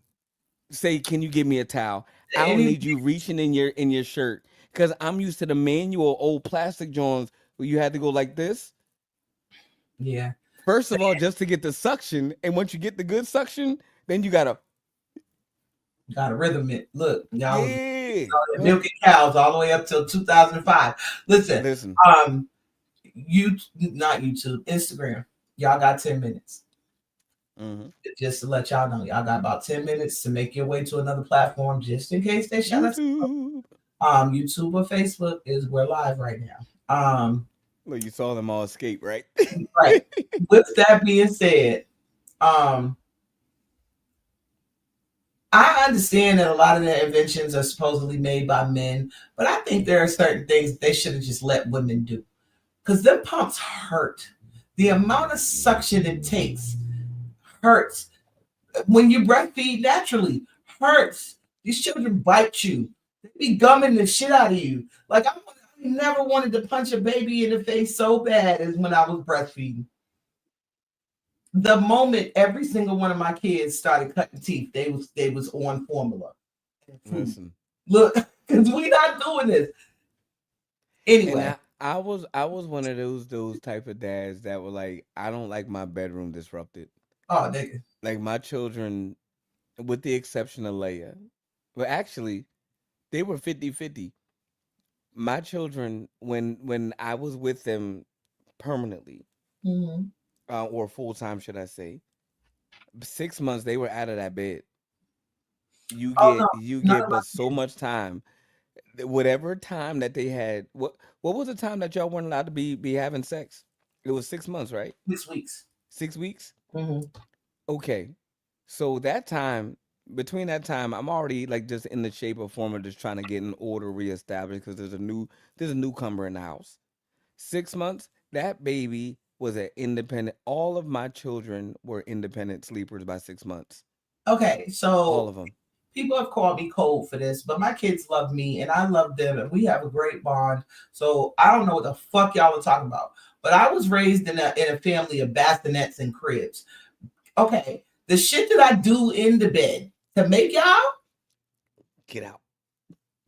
say, "Can you give me a towel?" I don't Any need you reaching in your shirt, because I'm used to the manual old plastic joints where you had to go like this. yeah. First of all, just to get the suction, and once you get the good suction, then you gotta Got a rhythm it. Look, y'all was yeah. milking cows all the way up till 2005. Listen, Listen. you not YouTube, Instagram. Y'all got 10 minutes. Mm-hmm. Just to let y'all know, y'all got about 10 minutes to make your way to another platform just in case they shut us. YouTube. YouTube or Facebook is we're live right now. Look, you saw them all escape, right? Right. With that being said, I understand that a lot of the inventions are supposedly made by men, but I think there are certain things they should have just let women do. Because them pumps hurt. The amount of suction it takes hurts. When you breastfeed naturally, hurts. These children bite you. They be gumming the shit out of you. Like I never wanted to punch a baby in the face so bad as when I was breastfeeding. The moment every single one of my kids started cutting teeth, they was on formula. Listen, Look, because we not doing this anyway. and I was one of those type of dads that were like, I don't like my bedroom disrupted. Oh, nigga. Like my children, with the exception of Leia, well, actually, they were 50-50. My children, when I was with them permanently, Mm-hmm. or full time, should I say, 6 months they were out of that bed. Oh no, You none get of my but so much time. whatever time that they had. What was the time that y'all weren't allowed to be having sex? It was 6 months, right? 6 weeks. 6 weeks. Hmm. Okay, so that time, between that time, I'm already like just in the shape or form of just trying to get an order reestablished because there's a newcomer in the house. 6 months, that baby was an independent. All of my children were independent sleepers by 6 months. Okay, All so of them. people have called me cold for this, but my kids love me and I love them and we have a great bond. So I don't know what the fuck y'all are talking about. But I was raised in a family of bastinets and cribs. Okay. The shit that I do in the bed to make y'all, Get out.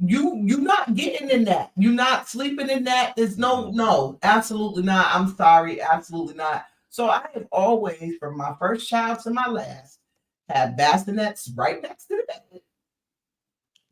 you not getting in that. You not sleeping in that. There's Mhm. no, absolutely not. I'm sorry, absolutely not. So I have always, from my first child to my last, had bastinets right next to the bed.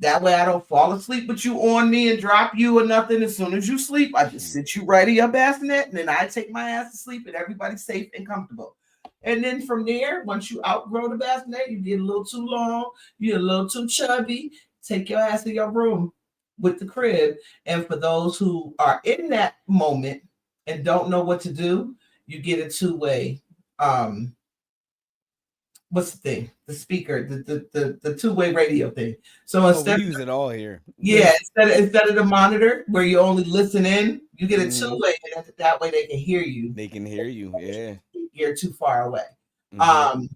That way I don't fall asleep with you on me and drop you or nothing. As soon as you sleep, I just sit you right in your bassinet and then I take my ass to sleep and everybody's safe and comfortable. And then from there, once you outgrow the bassinet, you get a little too long, you're a little too chubby, take your ass to your room with the crib. And for those who are in that moment and don't know what to do, you get a two-way what's the thing? The speaker, the two-way radio thing. So Oh, we instead use it all here. yeah, instead of the monitor where you only listen in, you get a Hmm. two-way, and that way they can hear you. They can hear you. Yeah. You're too far away. Hmm. Um,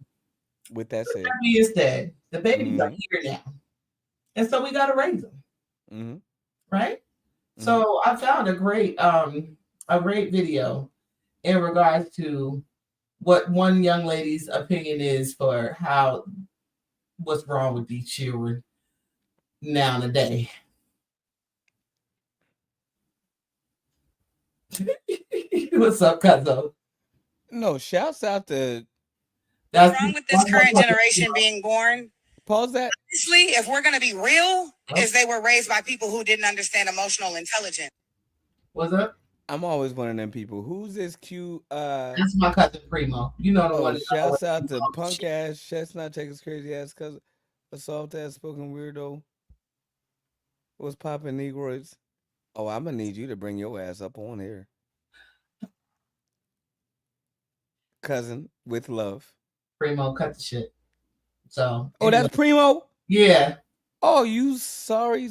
With that that said. being said, the babies are Hmm. here now, and so we got to raise them, Hmm. right? Hmm. So I found a great video in regards to what one young lady's opinion is for how what's wrong with these children nowadays. What's up, Cuzzo? No, shouts out to That's Wrong with this one more current puppet. generation being born. pause that. Honestly, if we're going to be real, Oh, is they were raised by people who didn't understand emotional intelligence. what's up? I'm always one of them people. Who's this cute? That's my cousin Primo. You know the one Oh, that always shouts out to talk punk shit. ass chestnut check his crazy ass cousin, a soft ass spoken weirdo. What's poppin' Negroids? Oh, I'm gonna need you to bring your ass up on here, cousin, with love. Primo cut the shit. So Oh, anyway, that's Primo. yeah, Oh, you sorry.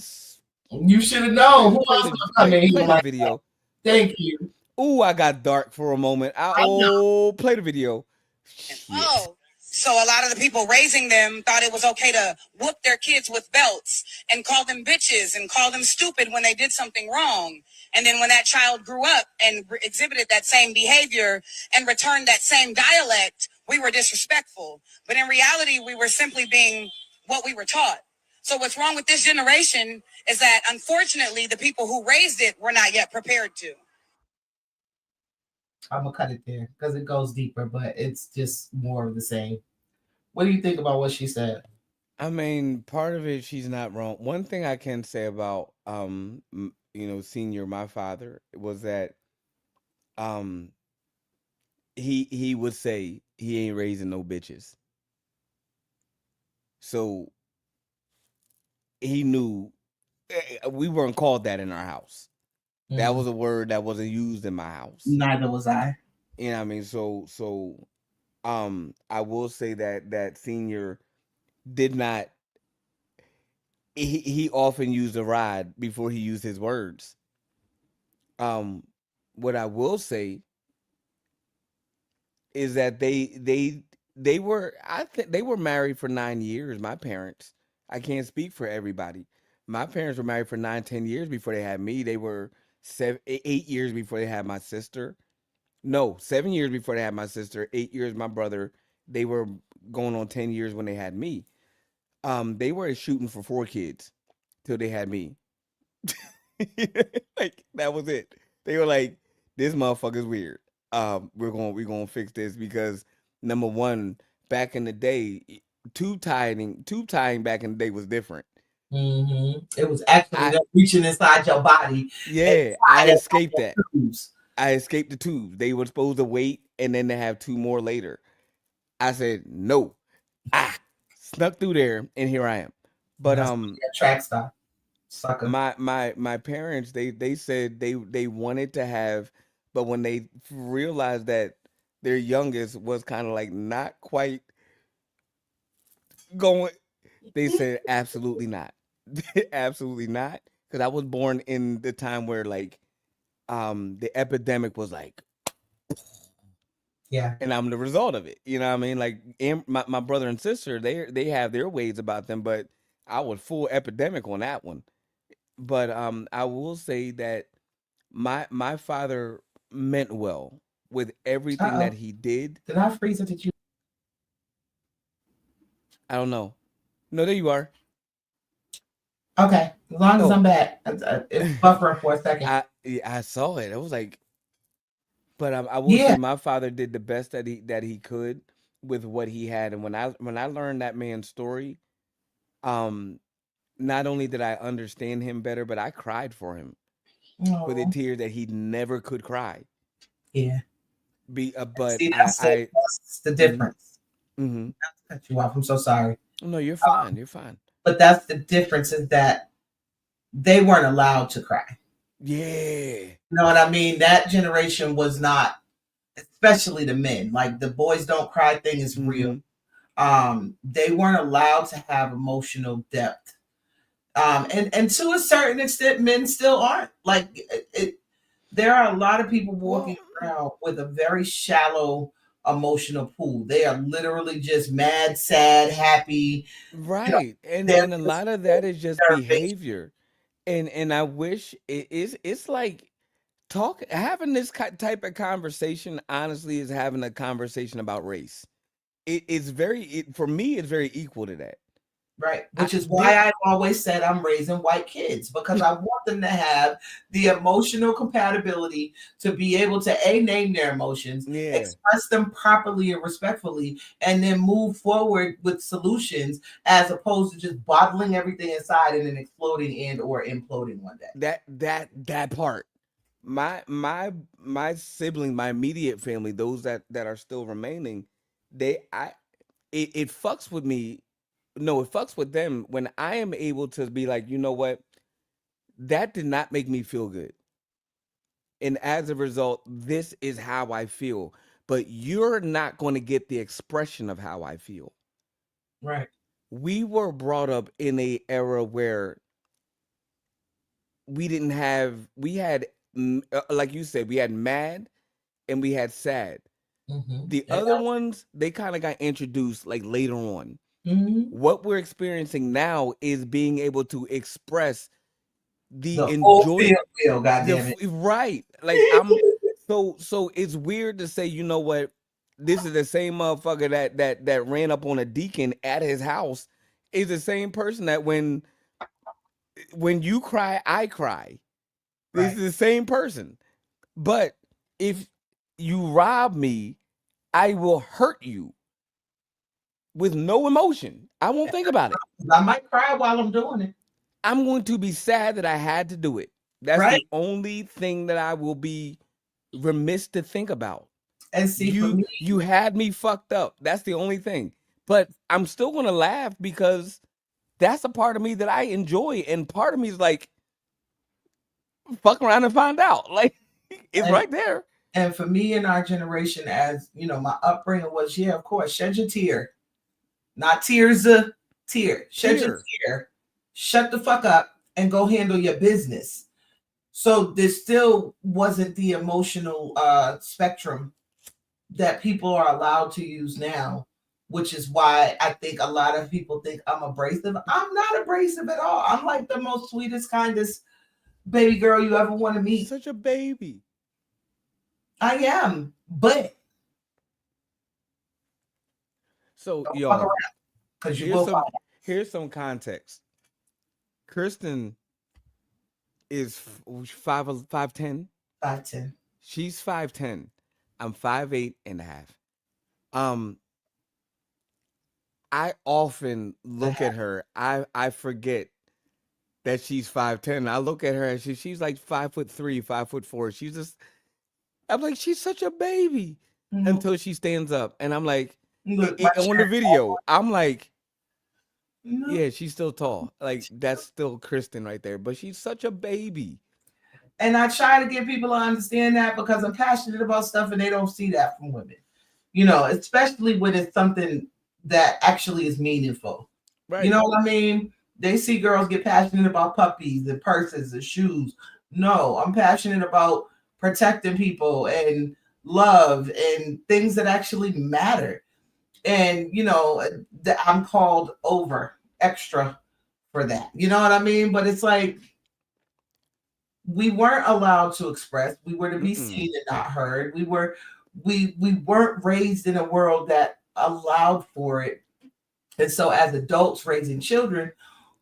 you should have known. Who Play else the gonna come play in play here the like that? video. Thank you. Ooh, I got dark for a moment. I know. Play the video. Shit. Oh, so a lot of the people raising them thought it was okay to whoop their kids with belts and call them bitches and call them stupid when they did something wrong. And then when that child grew up and exhibited that same behavior and returned that same dialect, we were disrespectful. But in reality, we were simply being what we were taught. So what's wrong with this generation is that unfortunately, the people who raised it were not yet prepared to. I'm gonna cut it there because it goes deeper, but it's just more of the same. What do you think about what she said? I mean, part of it, she's not wrong. One thing I can say about senior, my father, was that um he would say he ain't raising no bitches. So he knew we weren't called that in our house. That was a word that wasn't used in my house. Neither was I. You know what I mean? So I will say that senior did not he often used a ride before he used his words. Um what I will say is that they were I think they were married for 9 years, my parents. I can't speak for everybody. My parents were married for 9, 10 years before they had me. They were 8 years before they had my sister. No, 7 years before they had my sister, 8 years my brother. They were going on 10 years when they had me. They were shooting for 4 kids till they had me. Like that was it. They were like, "This motherfucker's weird. We're gonna fix this because number one, back in the day, tube tying back in the day was different. It was actually I them reaching inside your body and Yeah, I tied up escaped that. your tubes. I escaped the tubes. They were supposed to wait and then they have two more later. I said no. Snuck through there and here I am. But That's your track star. Sucker. My parents, they said they wanted to have, but when they realized that their youngest was kind of like not quite going, they said absolutely not. Absolutely not, because I was born in the time where like the epidemic was like, Yeah. and I'm the result of it. You know what I mean? Like my brother and sister, they have their ways about them, but I was full epidemic on that one. But I will say that my father meant well with everything Uh-oh. that he did. Did I freeze it? Did you? I don't know. No, there you are. Okay. As long as Oh, I'm back. It's buffering for a second. I saw it. I was like, but I will say Yeah. my father did the best that he could with what he had, and when I learned that man's story, um, not only did I understand him better, but I cried for him with a Oh, tear that he never could cry. yeah. But See, that's the mhm, difference. mhm. Cut you off. I'm so sorry. No, you're fine. You're fine. But that's the difference is that they weren't allowed to cry. Yeah. You know what I mean? That generation was not, especially the men. Like the boys don't cry thing is real. They weren't allowed to have emotional depth. And to a certain extent, men still aren't. Like there are a lot of people walking Well, around with a very shallow emotional pool. They are literally just mad, sad, happy. You know, right. they're And a just lot of that is just nervous. behavior. And I wish it's like having this type of conversation honestly is having a conversation about race. For me it's very equal to that. Right. I Which is why there I've always said I'm raising white kids because I want them to have the emotional compatibility to be able to name their emotions, yeah. express them properly and respectfully, and then move forward with solutions as opposed to just bottling everything inside and then exploding and or imploding one day. That part. My sibling, my immediate family, those that are still remaining, they I it fucks with me. No, it fucks with them when I am able to be like, you know what? That did not make me feel good. And as a result, this is how I feel. But you're not going to get the expression of how I feel. Right. We were brought up in a era where we had like you said, we had mad and we had sad. The Yeah. other ones, they kind of got introduced like later on. Mhm. What we're experiencing now is being able to express the The whole enjoy feel, goddamn it. right. Like so it's weird to say, you know what, this is the same motherfucker that ran up on a deacon at his house is the same person that when you cry, I cry. This Right. is the same person. But if you rob me, I will hurt you with no emotion. I won't think about it. I might cry while I'm doing it. I'm going to be sad that I had to do it. That's Right. the only thing that I will be remiss to think about. And see, for me, You had me fucked up. That's the only thing. But I'm still gonna laugh because that's a part of me that I enjoy, and part of me is like, fuck around and find out. Like it's and right there. And for me in our generation, as you know, my upbringing was, yeah, of course, shed your tear, not tears, tear, shed your Tear. tear, shut the fuck up and go handle your business. So there still wasn't the emotional spectrum that people are allowed to use now, which is why I think a lot of people think I'm abrasive. I'm not abrasive at all. I'm like the most sweetest, kindest baby girl you ever want to meet. Such a baby. I am, but So don't fuck y'all, around because you will find out. here's some context. Kristen is 5'10". 5'10". She's 5'10". I'm 5'8" and a half. Um, I often look at her. I forget that she's 5'10". I look at her and she's like 5'3", 5'4". She's just, I'm like, she's such a baby Mhm. until she stands up, and I'm like, Look, my on the shirt. video, I'm like, No. Yeah, she's still tall. Like that's still Kristen right there, but she's such a baby. And I try to get people to understand that because I'm passionate about stuff and they don't see that from women. You know, especially when it's something that actually is meaningful. Right. You know what I mean? They see girls get passionate about puppies and purses and shoes. No, I'm passionate about protecting people and love and things that actually matter. And, you know, I'm called over extra for that. You know what I mean? But it's like we weren't allowed to express. We were to be seen and not heard. We weren't raised in a world that allowed for it. And so as adults raising children,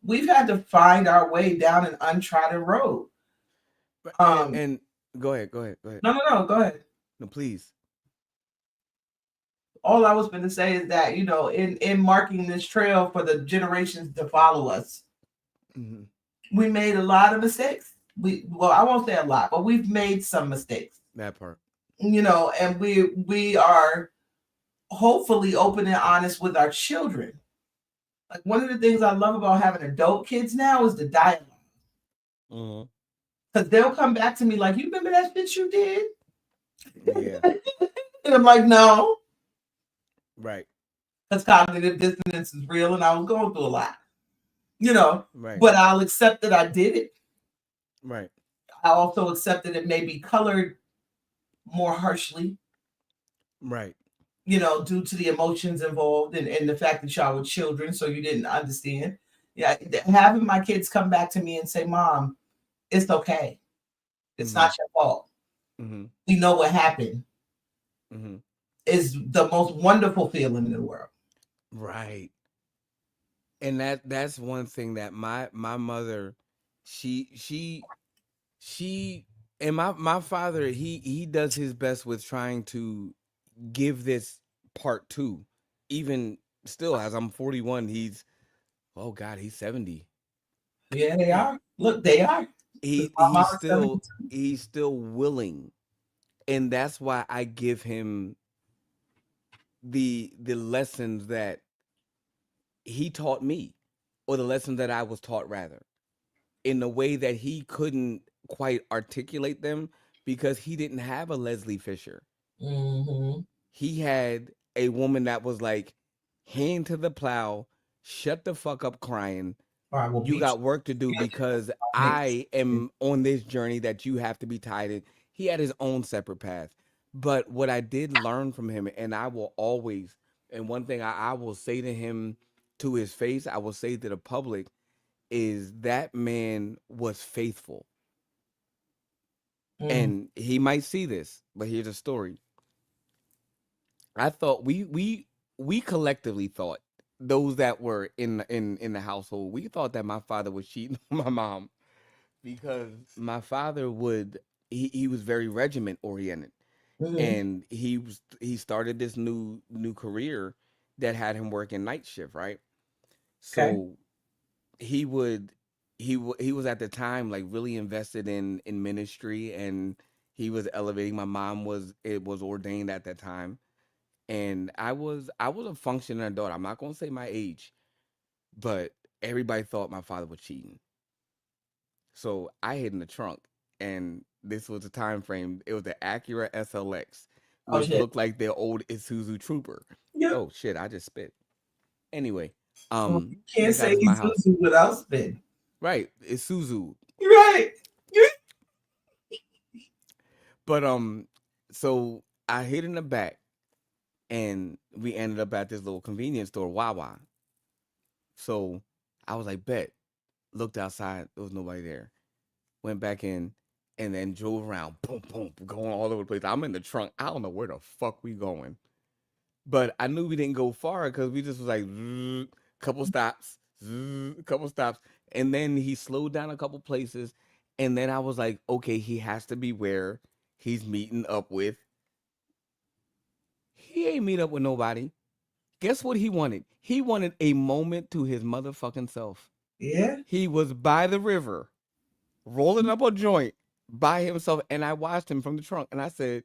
we've had to find our way down an untrodden road. And go ahead. No, go ahead. No, please. All I was going to say is that, you know, in marking this trail for the generations to follow us, we made a lot of mistakes. Well, I won't say a lot, but we've made some mistakes. That part. You know, and we are hopefully open and honest with our children. Like one of the things I love about having adult kids now is the dialogue. Because they'll come back to me like, you remember that shit you did? Yeah. And I'm like, no. Right. Because cognitive dissonance is real and I was going through a lot. You know, right. But I'll accept that I did it. Right. I also accept that it may be colored more harshly. Right. You know, due to the emotions involved and the fact that y'all were children, so you didn't understand. Yeah, having my kids come back to me and say, Mom, it's okay. It's not your fault. We know what happened. Is the most wonderful feeling in the world. Right. And that's one thing that my mother, she and my father, he does his best with trying to give this part two. Even still, as I'm 41, he's 70. Yeah, they are. Look, they are. He's still willing. And that's why I give him the lessons that he taught me, or the lessons that I was taught rather, in the way that he couldn't quite articulate them because he didn't have a Leslie Fisher. He had a woman that was like, hand to the plow, shut the fuck up crying. You got work to do because I am on this journey that you have to be tied in. He had his own separate path. But what I did learn from him, and I will always, and one thing I will say to him to his face, I will say to the public, is that man was faithful. And he might see this, but here's a story. I thought we collectively thought, those that were in the household, we thought that my father was cheating on my mom because my father he was very regiment oriented. And he started this new career that had him working night shift, right? So he was at the time like really invested in ministry, and he was elevating. My mom was ordained at that time, and I was a functioning adult. I'm not gonna say my age, but everybody thought my father was cheating. So I hid in the trunk, and this was the time frame. It was the Acura SLX, which looked like their old Isuzu Trooper. Yep. Oh shit! I just spit. Anyway, you can't say Isuzu without spit. Right, Isuzu. Right. But so I hid in the back, and we ended up at this little convenience store, Wawa. So I was like, bet. Looked outside, there was nobody there. Went back in, and then drove around, boom, boom, going all over the place. I'm in the trunk. I don't know where the fuck we going. But I knew we didn't go far because we just was like, couple stops. And then he slowed down a couple places. And then I was like, okay, he has to be where he's meeting up with. He ain't meet up with nobody. Guess what he wanted? He wanted a moment to his motherfucking self. Yeah. He was by the river, rolling up a joint by himself. And I watched him from the trunk. And I said,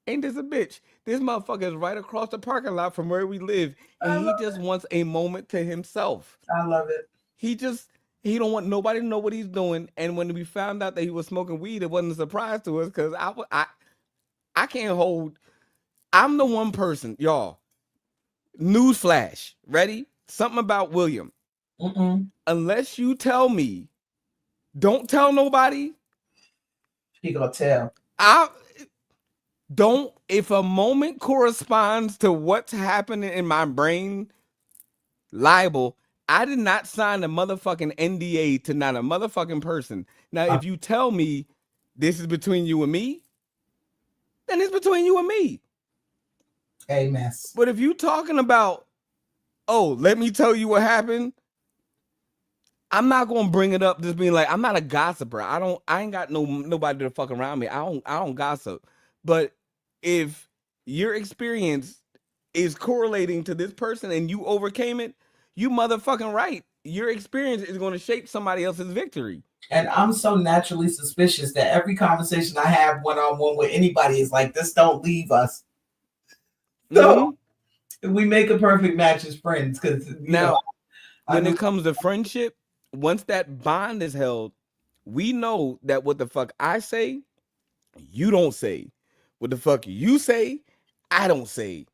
Ain't this a bitch? This motherfucker is right across the parking lot from where we live, I and he love just wants a moment to himself. I love it. He don't want nobody to know what he's doing. And when we found out that he was smoking weed, it wasn't a surprise to us because I can't hold. I'm the one person, y'all. Newsflash, ready? Something about William. Unless you tell me, don't tell nobody. He gonna tell. I don't. If a moment corresponds to what's happening in my brain, liable. I did not sign a motherfucking NDA to not a motherfucking person. Now, if you tell me this is between you and me, then it's between you and me. A mess. But if you talking about, oh, let me tell you what happened, I'm not gonna bring it up just being like, I'm not a gossiper. I ain't got nobody to fuck around me. I don't gossip. But if your experience is correlating to this person and you overcame it, you motherfucking right. Your experience is going to shape somebody else's victory. And I'm so naturally suspicious that every conversation I have one-on-one with anybody is like, this don't leave us. So we make a perfect match as friends. Because now, when it comes to friendship, once that bond is held, we know that what the fuck I say, you don't say. What the fuck you say, I don't say.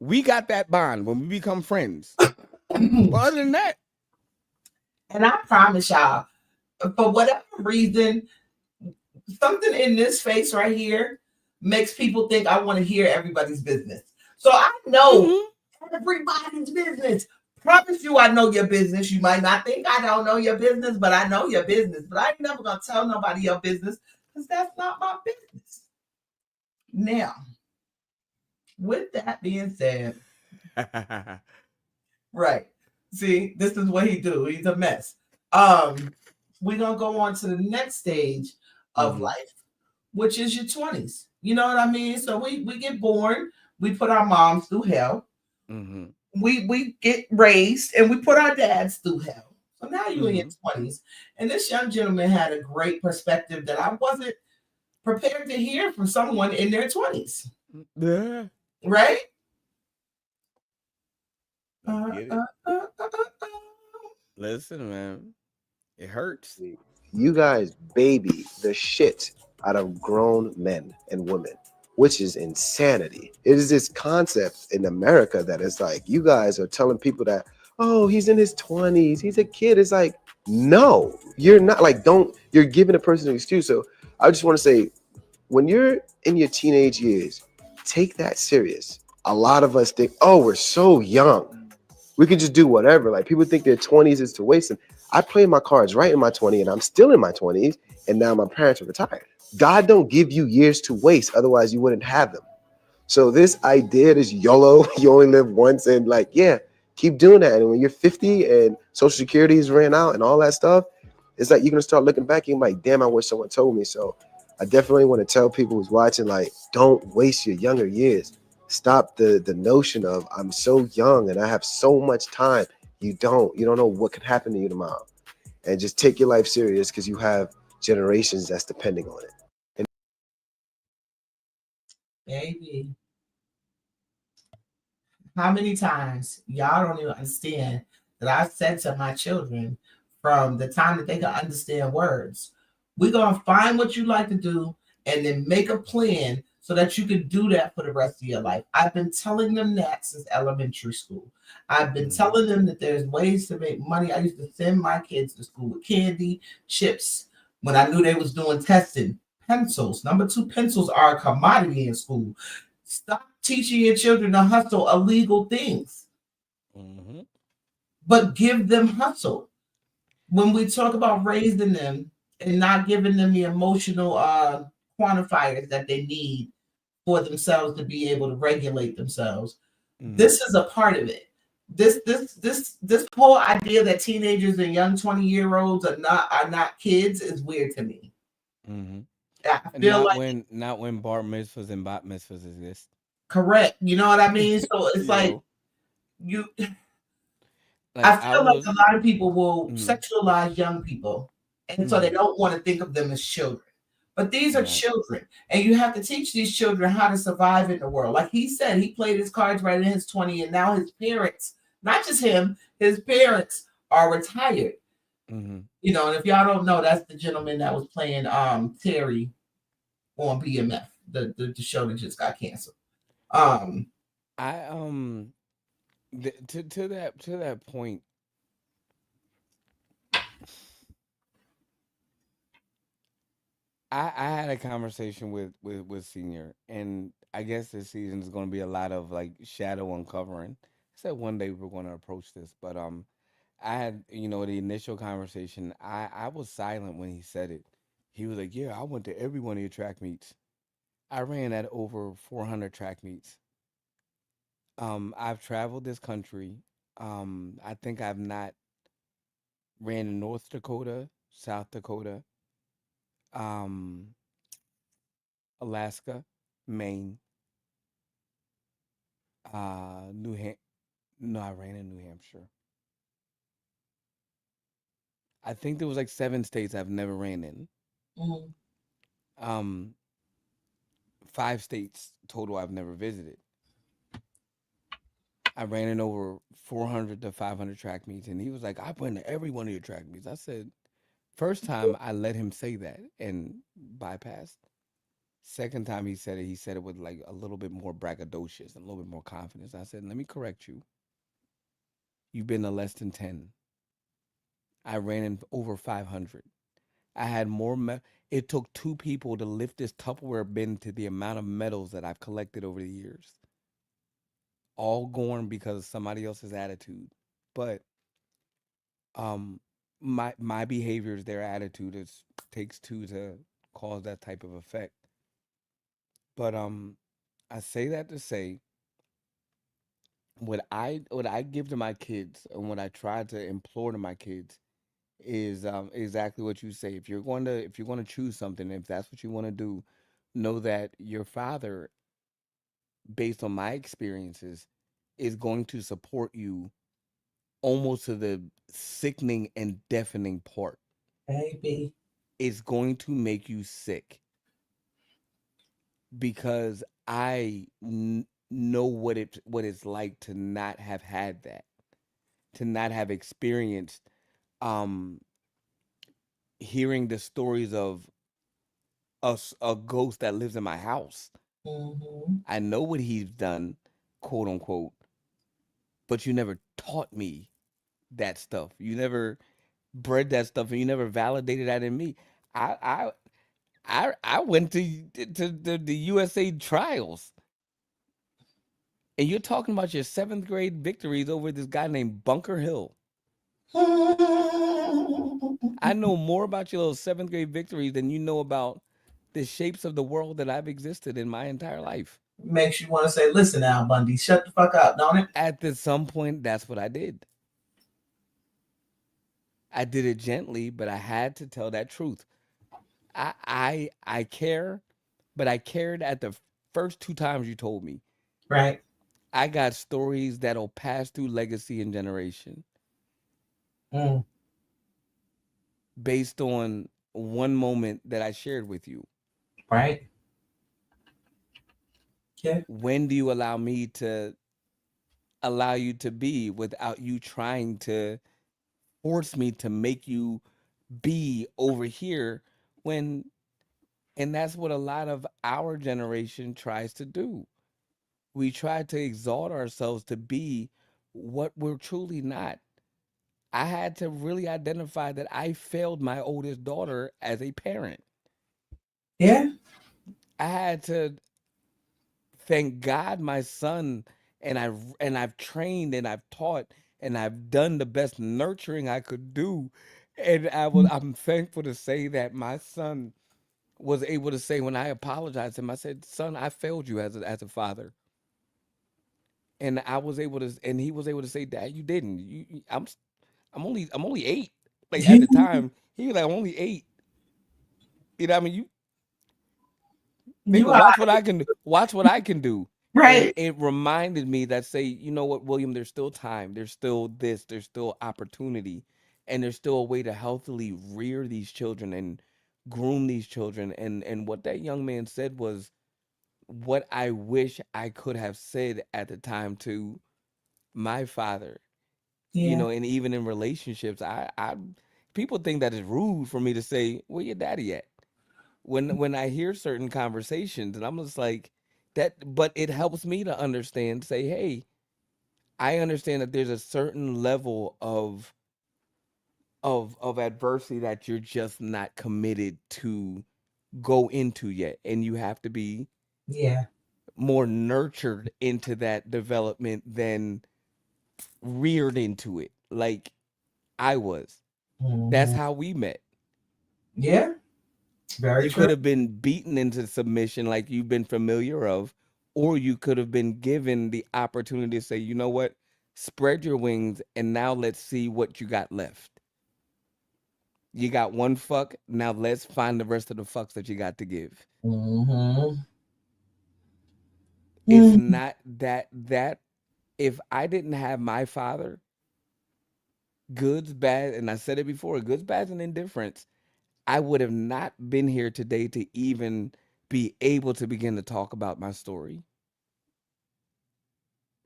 We got that bond when we become friends. But other than that, and I promise y'all, for whatever reason, something in this face right here makes people think I want to hear everybody's business. So I know everybody's business. Promise you I know your business. You might not think I don't know your business, but I know your business. But I ain't never going to tell nobody your business because that's not my business. Now, with that being said, right. See, this is what he do. He's a mess. We're gonna go on to the next stage of life, which is your 20s. You know what I mean? So we get born, we put our moms through hell. We get raised and we put our dads through hell. So now you're in your 20s. And this young gentleman had a great perspective that I wasn't prepared to hear from someone in their 20s. Yeah. Right? Listen, man, it hurts. You guys baby the shit out of grown men and women, which is insanity. It is this concept in America that it's like you guys are telling people that, oh, he's in his 20s, he's a kid. It's like, no, you're not. Like, you're giving a person an excuse. So I just want to say, when you're in your teenage years, take that serious. A lot of us think, oh, we're so young, we could just do whatever. Like, people think their 20s is to waste. And I played my cards right in my 20s, and I'm still in my 20s, and now my parents are retired. God don't give you years to waste, otherwise you wouldn't have them. So this idea, this YOLO, you only live once, and like, yeah, keep doing that. And when you're 50 and Social Security is ran out and all that stuff, it's like you're gonna start looking back and you're like, damn, I wish someone told me. So I definitely want to tell people who's watching, like, don't waste your younger years. Stop the notion of I'm so young and I have so much time. You don't know what could happen to you tomorrow. And just take your life serious because you have generations that's depending on it. And baby, how many times y'all don't even understand that I've said to my children from the time that they can understand words, we're going to find what you like to do and then make a plan so that you can do that for the rest of your life. I've been telling them that since elementary school. I've been telling them that there's ways to make money. I used to send my kids to school with candy, chips, when I knew they was doing testing. Pencils. Number 2, pencils are a commodity in school. Stop teaching your children to hustle illegal things. But give them hustle. When we talk about raising them and not giving them the emotional quantifiers that they need for themselves to be able to regulate themselves, this is a part of it. This whole idea that teenagers and young 20-year-olds are not kids is weird to me. I feel not when bar mitzvahs and bat mitzvahs exist. Correct. You know what I mean? So it's like you. I feel like a lot of people will sexualize young people, and so they don't want to think of them as children. But these are Right. children, and you have to teach these children how to survive in the world. Like he said, he played his cards right in his 20, and now his parents, not just him, his parents are retired. Mm-hmm. You know, and if y'all don't know, that's the gentleman that was playing Terry on BMF, the show that just got canceled. I to that point, I had a conversation with Senior, and I guess this season is going to be a lot of like shadow uncovering. I said one day we're going to approach this, but I had, the initial conversation. I was silent when he said it. He was like, "Yeah, I went to every one of your track meets. I ran at over 400 track meets. I've traveled this country. I think I've not ran in North Dakota, South Dakota, um, Alaska, Maine, New Ham. No, I ran in New Hampshire. I think there was like 7 states I've never ran in. Mhm. Um, 5 states total I've never visited. I ran in over 400 to 500 track meets, and he was like, "I've been to every one of your track meets." I said, first time I let him say that and bypassed. Second time he said it with like a little bit more braggadocious and a little bit more confidence. I said, "Let me correct you. You've been to less than 10. I ran in over 500. I had more. It took 2 people to lift this Tupperware bin to the amount of medals that I've collected over the years. All gone because of somebody else's attitude. But um, my behavior is their attitude. It takes two to cause that type of effect. But I say that to say what I give to my kids and what I try to implore to my kids is exactly what you say. If you're going to choose something, if that's what you want to do, know that your father, based on my experiences, is going to support you almost to the sickening and deafening part. Baby. It's going to make you sick because know what it's like to not have had that, to not have experienced um hearing the stories of a ghost that lives in my house. Mm-hmm. I know what he's done, quote unquote, but you never taught me that stuff. You never bred that stuff, and you never validated that in me. I I I went to the USA trials, and you're talking about your 7th grade victories over this guy named Bunker Hill. I know more about your little 7th grade victories than you know about the shapes of the world that I've existed in my entire life. Makes you want to say, listen now, Bundy, shut the fuck up, don't it? Some point, that's what I did. I did it gently, but I had to tell that truth. I care, but I cared at the first 2 times you told me. Right. I got stories that'll pass through legacy and generation Mm. based on one moment that I shared with you. Right. Yeah. When do you allow me to allow you to be without you trying to force me to make you be over here when and that's what a lot of our generation tries to do. We try to exalt ourselves to be what we're truly not. I had to really identify that I failed my oldest daughter as a parent. Yeah. I had to thank God my son and I've trained and I've taught and I've done the best nurturing I could do. And I'm thankful to say that my son was able to say when I apologized to him, I said, "Son, I failed you as a father." And I was able to, and he was able to say, "Dad, you didn't. I'm only 8." Like at the time, he was like, "I'm only 8." You know what I mean? You You nigga, are watch what I can do. Watch what I can do. And right. it reminded me that say, you know what, William, there's still time. There's still this. There's still opportunity, and there's still a way to healthily rear these children and groom these children. And what that young man said was what I wish I could have said at the time to my father. You Yeah. know, and even in relationships, I people think that it's rude for me to say, "Where your daddy at?" When I hear certain conversations, and I'm just like that, but it helps me to understand, say, "Hey, I understand that there's a certain level of adversity that you're just not committed to go into yet, and you have to be Yeah. more nurtured into that development than reared into it like I was." That's Mhm. how we met. Yeah. Very You could true. have been beaten into submission like you've been familiar of, or you could have been given the opportunity to say, you know what, spread your wings and now let's see what you got left. You got one fuck, now let's find the rest of the fucks that you got to give. Mm-hmm. It's Mm. not that if I didn't have my father, goods, bad, and I said it before, goods, bads, and indifference, I would have not been here today to even be able to begin to talk about my story.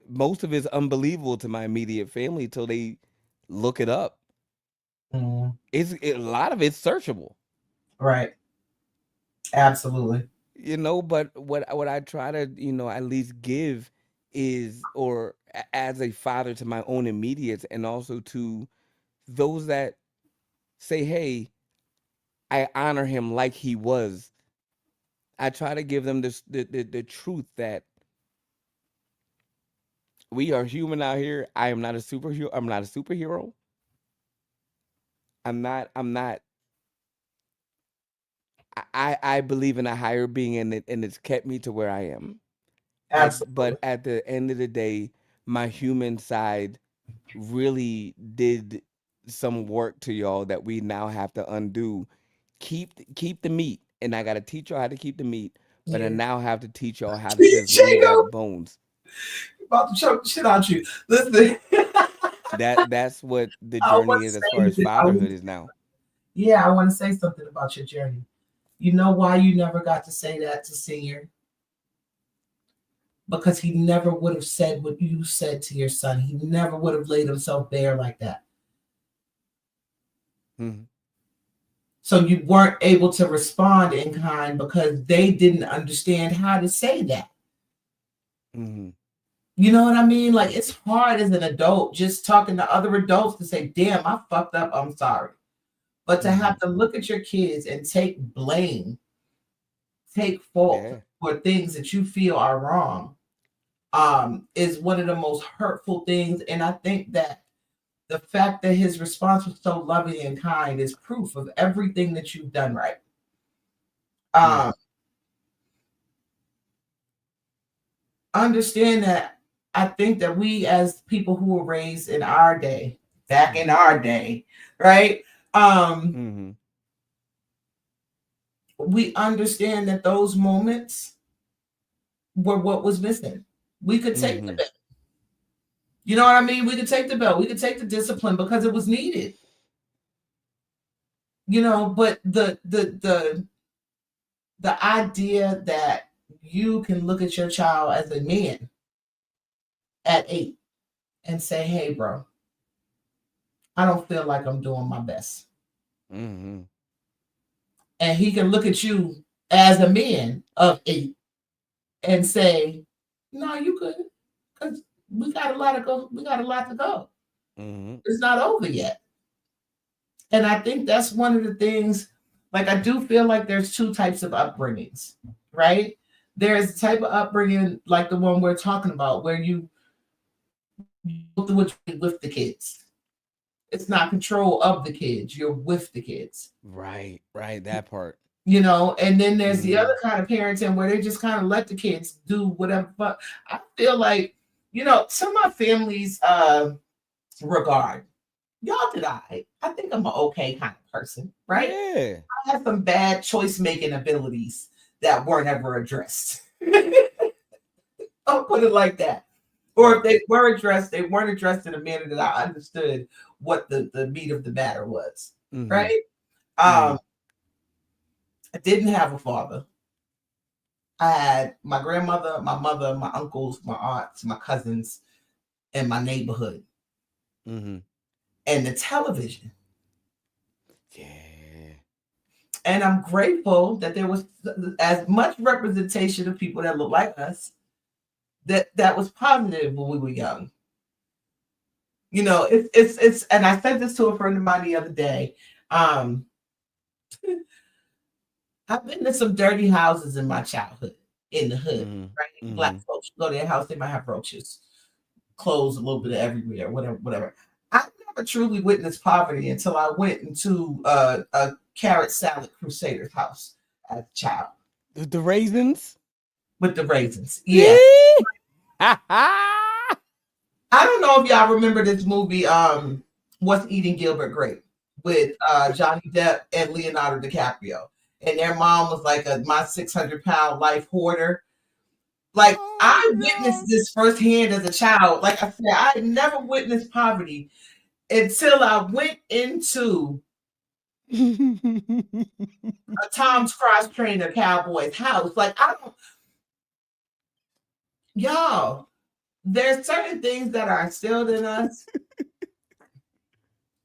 Most of it's unbelievable to my immediate family till they look it up. Mm. A lot of it's searchable, Right. Absolutely. you know. But what I try to at least give is, or as a father to my own immediates, and also to those that say, "Hey, I honor him like he was." I try to give them the truth that we are human out here. I am not a superhero. I'm not a superhero. I'm not. I believe in a higher being, and it's kept me to where I am. Absolutely. But at the end of the day, my human side really did some work to y'all that we now have to undo. Keep the meat, and I got to teach y'all how to keep the meat. But I Yeah. now have to teach y'all how to just leave Chico, that bones. about to choke the shit out you. Listen, That's what the I want journey to is as far say as that fatherhood is now. yeah, I want to say something about your journey. You know why you never got to say that to Senior? Because he never would have said what you said to your son. He never would have laid himself bare like that. Mhm. So you weren't able to respond in kind because they didn't understand how to say that. Mhm. You know what I mean? Like it's hard as an adult just talking to other adults to say, damn, I fucked up. I'm sorry. But to have Mhm. to look at your kids and take blame, take fault Yeah. for things that you feel are wrong, is one of the most hurtful things. And I think that the fact that his response was so loving and kind is proof of everything that you've done right. Um, Mhm. understand that I think that we, as people who were raised in our day, back in our day, right? Um, Mhm. we understand that those moments were what was missing. We could take the Mhm. belt. You know what I mean? We could take the belt. We could take the discipline because it was needed. You know, but the idea that you can look at your child as a man at 8 and say, "Hey, bro, I don't feel like I'm doing my best," Mhm. and he can look at you as a man of 8 and say, "No, you couldn't, because we got a lot to go. We got a lot to go. Mhm. It's not over yet." And I think that's one of the things. Like I do feel like there's two types of upbringings, right? There's the type of upbringing like the one we're talking about, where you go through it with the kids. It's not control of the kids. You're with the kids. Right. Right. That part. You know, and then there's the other Mhm. kind of parenting where they just kind of let the kids do whatever. But I feel like, some of my family's regard, y'all did I think I'm an okay kind of person, right? Yeah. I have some bad choice making abilities that weren't ever addressed. I'll put it like that. Or if Right. they were addressed, they weren't addressed in a manner that I understood what the meat of the matter was. Mhm. Right? Um, Mhm. I didn't have a father. I had my grandmother, my mother, my uncles, my aunts, my cousins, and my neighborhood, Mm-hmm. and the television. Yeah. And I'm grateful that there was as much representation of people that look like us that was positive when we were young. You know, it's and I said this to a friend of mine the other day. Um, I've been to some dirty houses in my childhood in the hood, Mm-hmm. right? Mm-hmm. Black folks go to their house, they might have roaches, clothes a little bit of everywhere, whatever. I never truly witnessed poverty until I went into a carrot salad crusader's house as a child The raisins. with the raisins. Yeah. Ah. I don't know if y'all remember this movie, What's Eating Gilbert Grape, with Johnny Depp and Leonardo DiCaprio. And their mom was like my 600-pound life hoarder. Like, I witnessed this firsthand as a child. Like I said, I had never witnessed poverty until I went into a Tom's Cross Trainer cowboy's house. Like, y'all, there's certain things that are instilled in us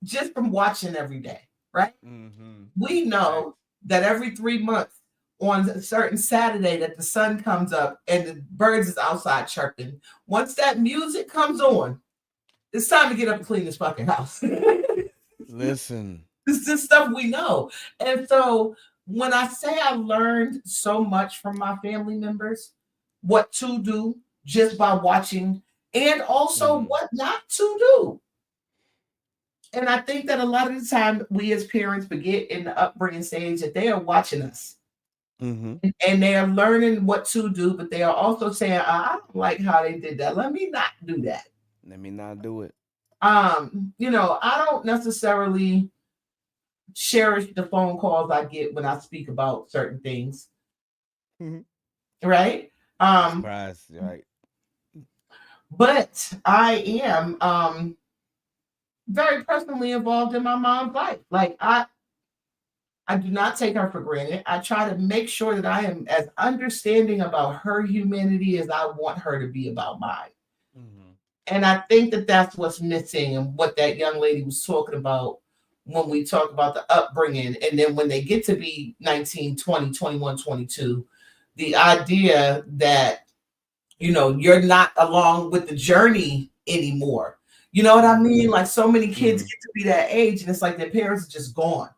just from watching every day, right? Mm-hmm. We know that every 3 months on a certain Saturday that the sun comes up and the birds is outside chirping. Once that music comes on, it's time to get up and clean this fucking house. Listen. This is stuff we know. And so when I say I learned so much from my family members, what to do just by watching, and also what not to do. And I think that a lot of the time we as parents forget in the upbringing stage that they are watching us. Mm-hmm. And they are learning what to do, but they are also saying, I don't like how they did that. Let me not do that. Let me not do it. You know, I don't necessarily cherish the phone calls I get when I speak about certain things. Mm-hmm. Right? Surprise, right. But I am very personally involved in my mom's life. Like I do not take her for granted. I try to make sure that I am as understanding about her humanity as I want her to be about mine. Mm-hmm. And I think that that's what's missing and what that young lady was talking about when we talk about the upbringing. And then when they get to be 19, 20, 21, 22, the idea that, you know, you're not along with the journey anymore. You know what I mean? Like so many kids get to be that age and it's like their parents are just gone.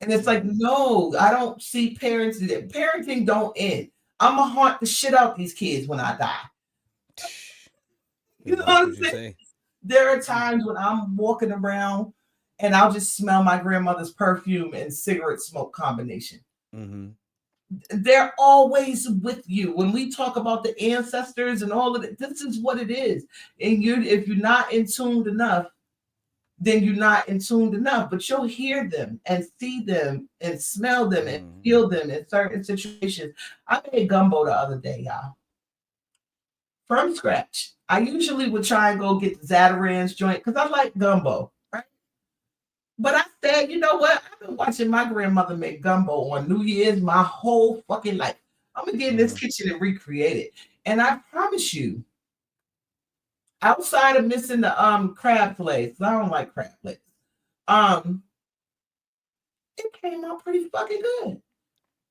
And it's like, no, I don't see parents. Parenting don't end. I'm going to haunt the shit out these kids when I die. You know what I'm saying? There are times when I'm walking around and I'll just smell my grandmother's perfume and cigarette smoke combination. Mm-hmm. They're always with you. When we talk about the ancestors and all of it, this is what it is. And if you're not in tune enough, then you're not in tune enough. But you'll hear them and see them and smell them and feel them in certain situations. I made gumbo the other day, y'all. From scratch. I usually would try and go get the Zatarain's joint because I like gumbo, right? But I said, you know what? I've been watching my grandmother make gumbo on New Year's my whole fucking life. I'm gonna get in this kitchen and recreate it. And I promise you, outside of missing the crab plates, I don't like crab plates. It came out pretty fucking good.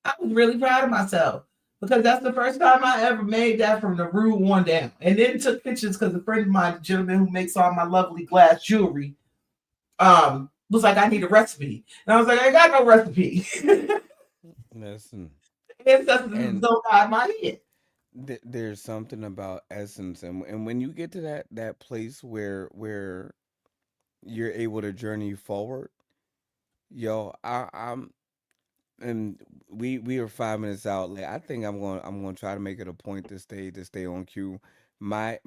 I was really proud of myself because that's the first time I ever made that from the root on down. And then took pictures because a friend of mine, the gentleman who makes all my lovely glass jewelry, was like, I need a recipe. And I was like, I got no recipe. Listen. Ancestors don't guide my head. There's something about essence, and when you get to that place where you're able to journey forward, yo, I'm and we are 5 minutes out. Like I think I'm gonna try to make it a point to stay on cue. My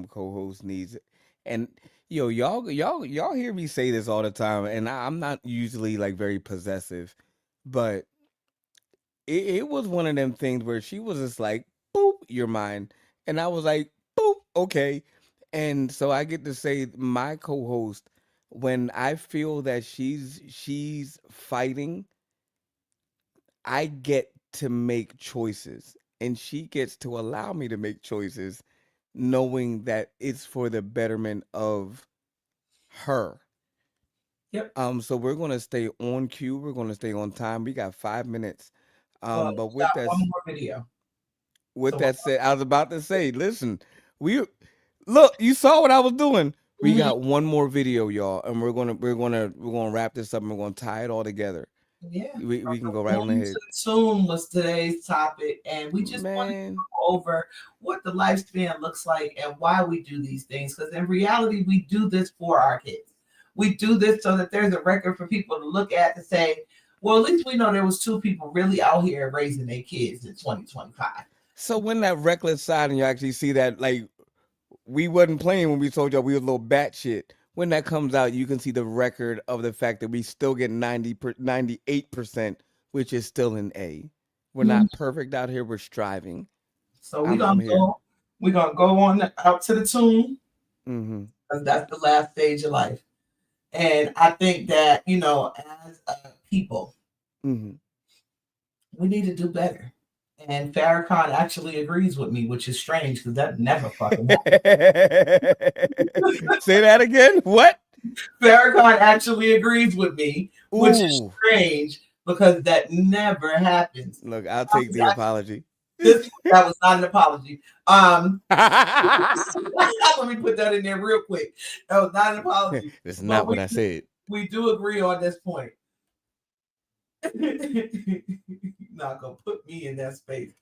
co-host needs, and yo, y'all hear me say this all the time, and I'm not usually like very possessive, but it was one of them things where she was just like, boop, you're mine. And I was like, boop, okay. And so I get to say my co-host, when I feel that she's fighting I get to make choices, and she gets to allow me to make choices, knowing that it's for the betterment of her. Yep. So we're gonna stay on cue. We're gonna stay on time. We got 5 minutes. Well, But we got one more video. with So that said, I was about to say, listen, we look. You saw what I was doing. We Mhm. got one more video, y'all, and we're gonna wrap this up and we're gonna tie it all together. Yeah. We can go right on Going ahead, to tune was today's topic, and we just wanted to man. go over what the lifespan looks like and why we do these things. Because in reality, we do this for our kids. We do this so that there's a record for people to look at to say, well, at least we know there was 2 people really out here raising their kids in 2025. So when that reckless side and you actually see that, like, we wasn't playing when we told y'all we was a little batshit. When that comes out, you can see the record of the fact that we still get 98%, which is still an A. We're not perfect out here. We're striving. So I'm here. we're gonna go on out to the tune, Mm-hmm. because that's the last stage of life. And I think that, as people, Mm-hmm. we need to do better. And Farrakhan actually agrees with me, which is strange because that never fucking happened. Say that again. What? Farrakhan actually agrees with me, which is Ooh. strange because that never happens. Look, I'll take the apology. That was not an apology. Let me put that in there real quick. That was not an apology. That's not what I said. We do agree on this point. Not gonna put me in that space.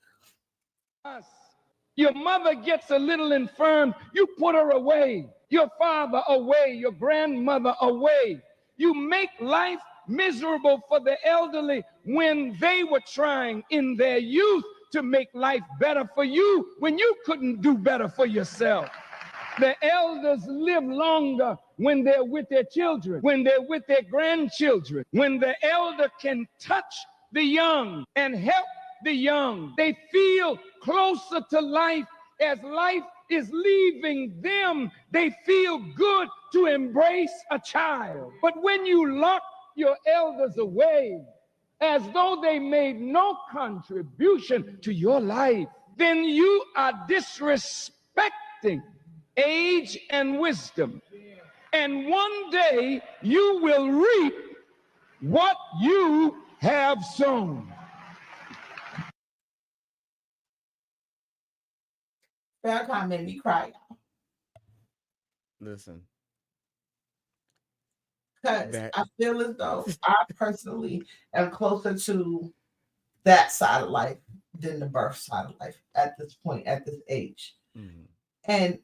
Your mother gets a little infirm, you put her away. Your father away, your grandmother away. You make life miserable for the elderly when they were trying in their youth to make life better for you when you couldn't do better for yourself. The elders live longer when they're with their children, when they're with their grandchildren, when the elder can touch the young and help the young. They feel closer to life as life is leaving them. They feel good to embrace a child. But when you lock your elders away as though they made no contribution to your life, then you are disrespecting age and wisdom. And one day you will reap what you have sown. Farrakhan made me cry. Listen. Because I feel as though I personally am closer to that side of life than the birth side of life at this point, at this age. Mm-hmm. And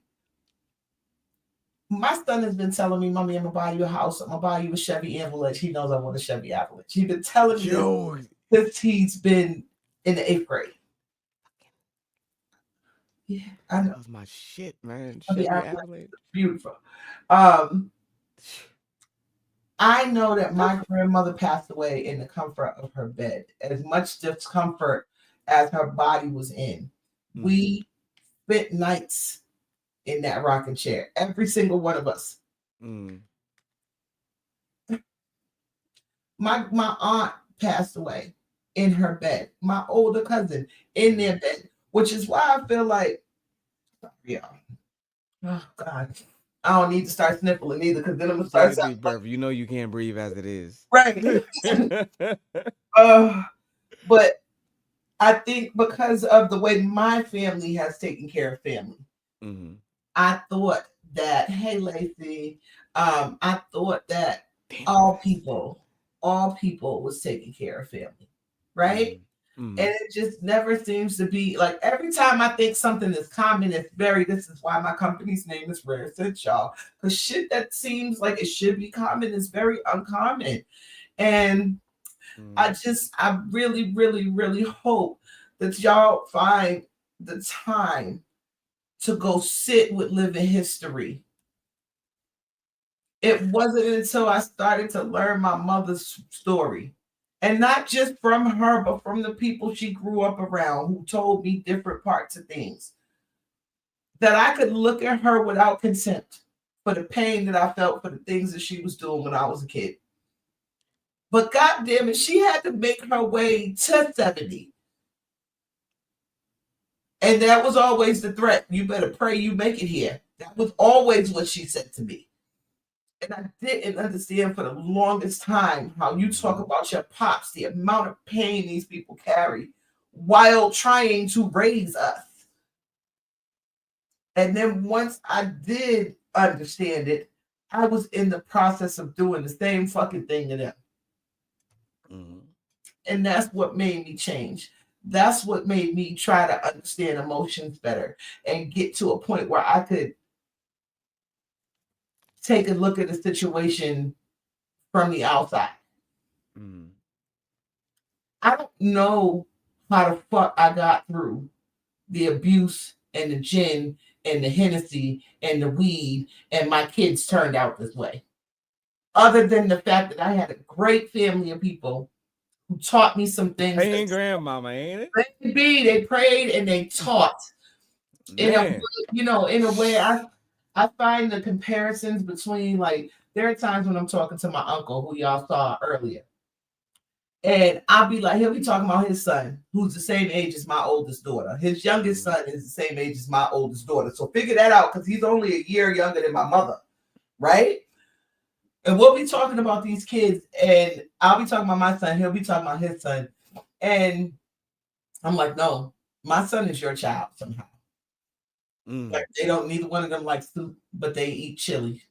my son has been telling me, Mommy, I'm gonna buy you a house. I'm gonna buy you a Chevy Avalanche. He knows I want a Chevy Avalanche. He's been telling me since he's been in the 8th grade. Yeah, I know. That was my shit, man. Chevy Avalanche. Avalanche. Beautiful. I know that my grandmother passed away in the comfort of her bed. As much discomfort as her body was in, we spent nights in that rocking chair. Every single one of us. My aunt passed away in her bed. My older cousin in their bed, which is why I feel like, oh God, I don't need to start sniffling either, because then I'm gonna start deep breath. You know you can't breathe as it is. Right. But I think because of the way my family has taken care of family, I thought that, hey, Lacey, I thought that all people was taking care of family, right? And it just never seems to be like, every time I think something is common, this is why my company's name is Rare Sense, y'all. Because shit that seems like it should be common is very uncommon. And I really, really, really hope that y'all find the time to go sit with Living History. It wasn't until I started to learn my mother's story, and not just from her, but from the people she grew up around who told me different parts of things, that I could look at her without consent for the pain that I felt for the things that she was doing when I was a kid. But goddamn it, she had to make her way to 70. And that was always the threat. You better pray you make it here. That was always what she said to me. And I didn't understand for the longest time how you talk about your pops, the amount of pain these people carry while trying to raise us. And then once I did understand it, I was in the process of doing the same fucking thing to them. Mhm. And that's what made me change. That's what made me try to understand emotions better and get to a point where I could take a look at the situation from the outside. Mhm. I don't know how the fuck I got through the abuse and the gin and the Hennessy and the weed, and my kids turned out this way. Other than the fact that I had a great family of people who taught me some things. Praying grandmama, ain't it? Maybe they prayed and they taught. In a way, I find the comparisons between, like, there are times when I'm talking to my uncle, who y'all saw earlier, and I'll be like, he'll be talking about his son, who's the same age as my oldest daughter. His youngest son is the same age as my oldest daughter. So figure that out, because he's only a year younger than my mother, right? And we'll be talking about these kids, and I'll be talking about my son, he'll be talking about his son. And I'm like, no, my son is your child somehow. Like, they don't, neither one of them like soup, but they eat chili.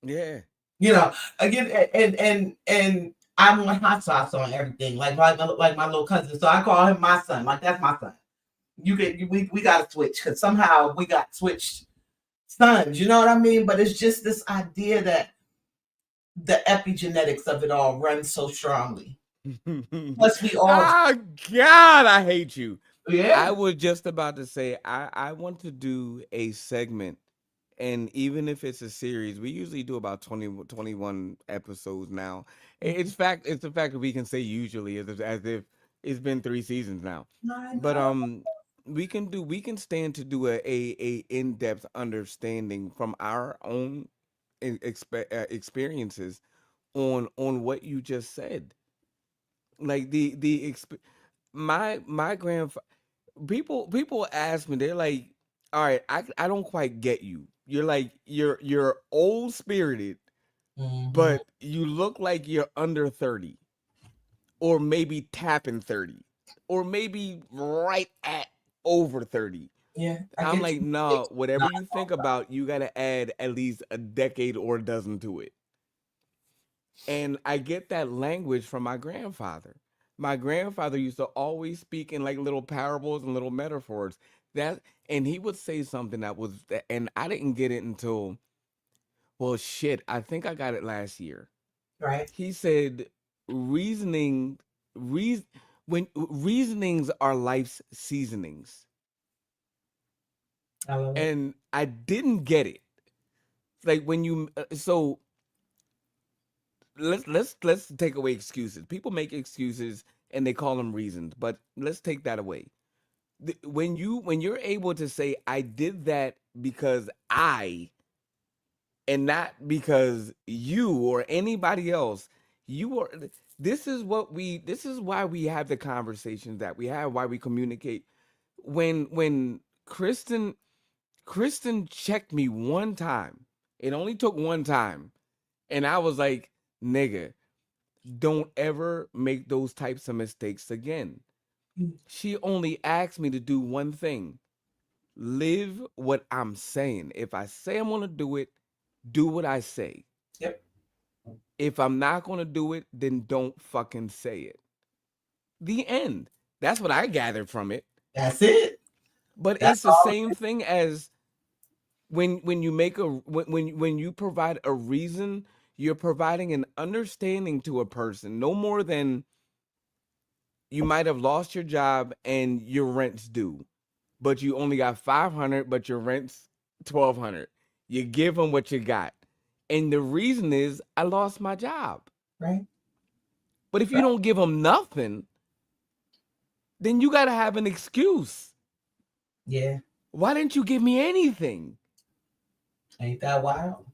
Yeah. You know, again, and I want hot sauce on everything, like my little cousin. So I call him my son. Like, that's my son. We got to switch, because somehow we got switched sons. You know what I mean? But it's just this idea that the epigenetics of it all runs so strongly. Plus, we all. Oh God, I hate you. Yeah. I was just about to say I want to do a segment, and even if it's a series, we usually do about 21 episodes now. It's the fact that we can say usually as if it's been 3 seasons now. But we can stand to do a in-depth understanding from our own experiences on what you just said. Like my grandfather. People ask me, they're like, all right, I don't quite get you. You're like, you're old spirited, but you look like you're under 30, or maybe tapping 30, or maybe right at over 30. Yeah. I'm like, no, whatever you think about, you gotta add at least a decade or a dozen to it. And I get that language from my grandfather. My grandfather used to always speak in like little parables and little metaphors. And he would say something and I didn't get it until, well, shit, I think I got it last year. Right. He said, reasonings are life's seasonings. I love it. And I didn't get it. Like, when you so let's take away excuses. People make excuses and they call them reasons, but let's take that away. When you're able to say, I did that because I, and not because you or anybody else, this is why we have the conversations that we have, why we communicate. When Kristen checked me one time, it only took one time, and I was like, nigga, don't ever make those types of mistakes again. She only asked me to do one thing: live what I'm saying. If I say I'm gonna do it, do what I say. Yep. If I'm not gonna do it, then don't fucking say it. The end. That's what I gathered from it. That's it. But That's it's the same thing as when you make when you provide a reason, you're providing an understanding to a person, no more than you might have lost your job and your rent's due, but you only got $500, but your rent's $1,200. You give them what you got, and the reason is, I lost my job. Right. But if you don't give them nothing, then you got to have an excuse. Yeah. Why didn't you give me anything? Ain't that wild?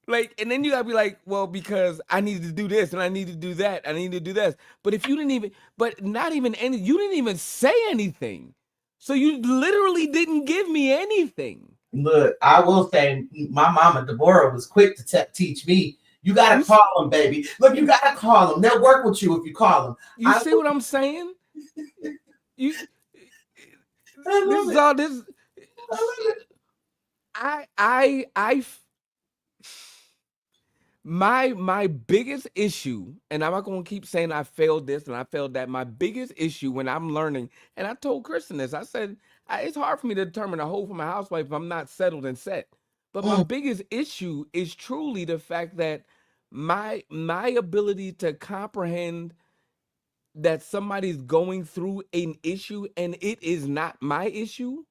Like, and then you gotta be like, well, because I need to do this and I need to do that. I need to do this. But if you didn't even, but not even any, you didn't even say anything. So you literally didn't give me anything. Look, I will say, my mama Deborah was quick to teach me. You gotta You, call them, baby. Look, you gotta call them. They'll work with you if you call them. you see what I'm saying? You, I this love is it. all this. I love it. I my biggest issue, and I'm not gonna keep saying I failed this and I failed that. My biggest issue when I'm learning, and I told Kristen this, I said it's hard for me to determine a hoe from a housewife if I'm not settled and set. But my biggest issue is truly the fact that my ability to comprehend that somebody's going through an issue and it is not my issue.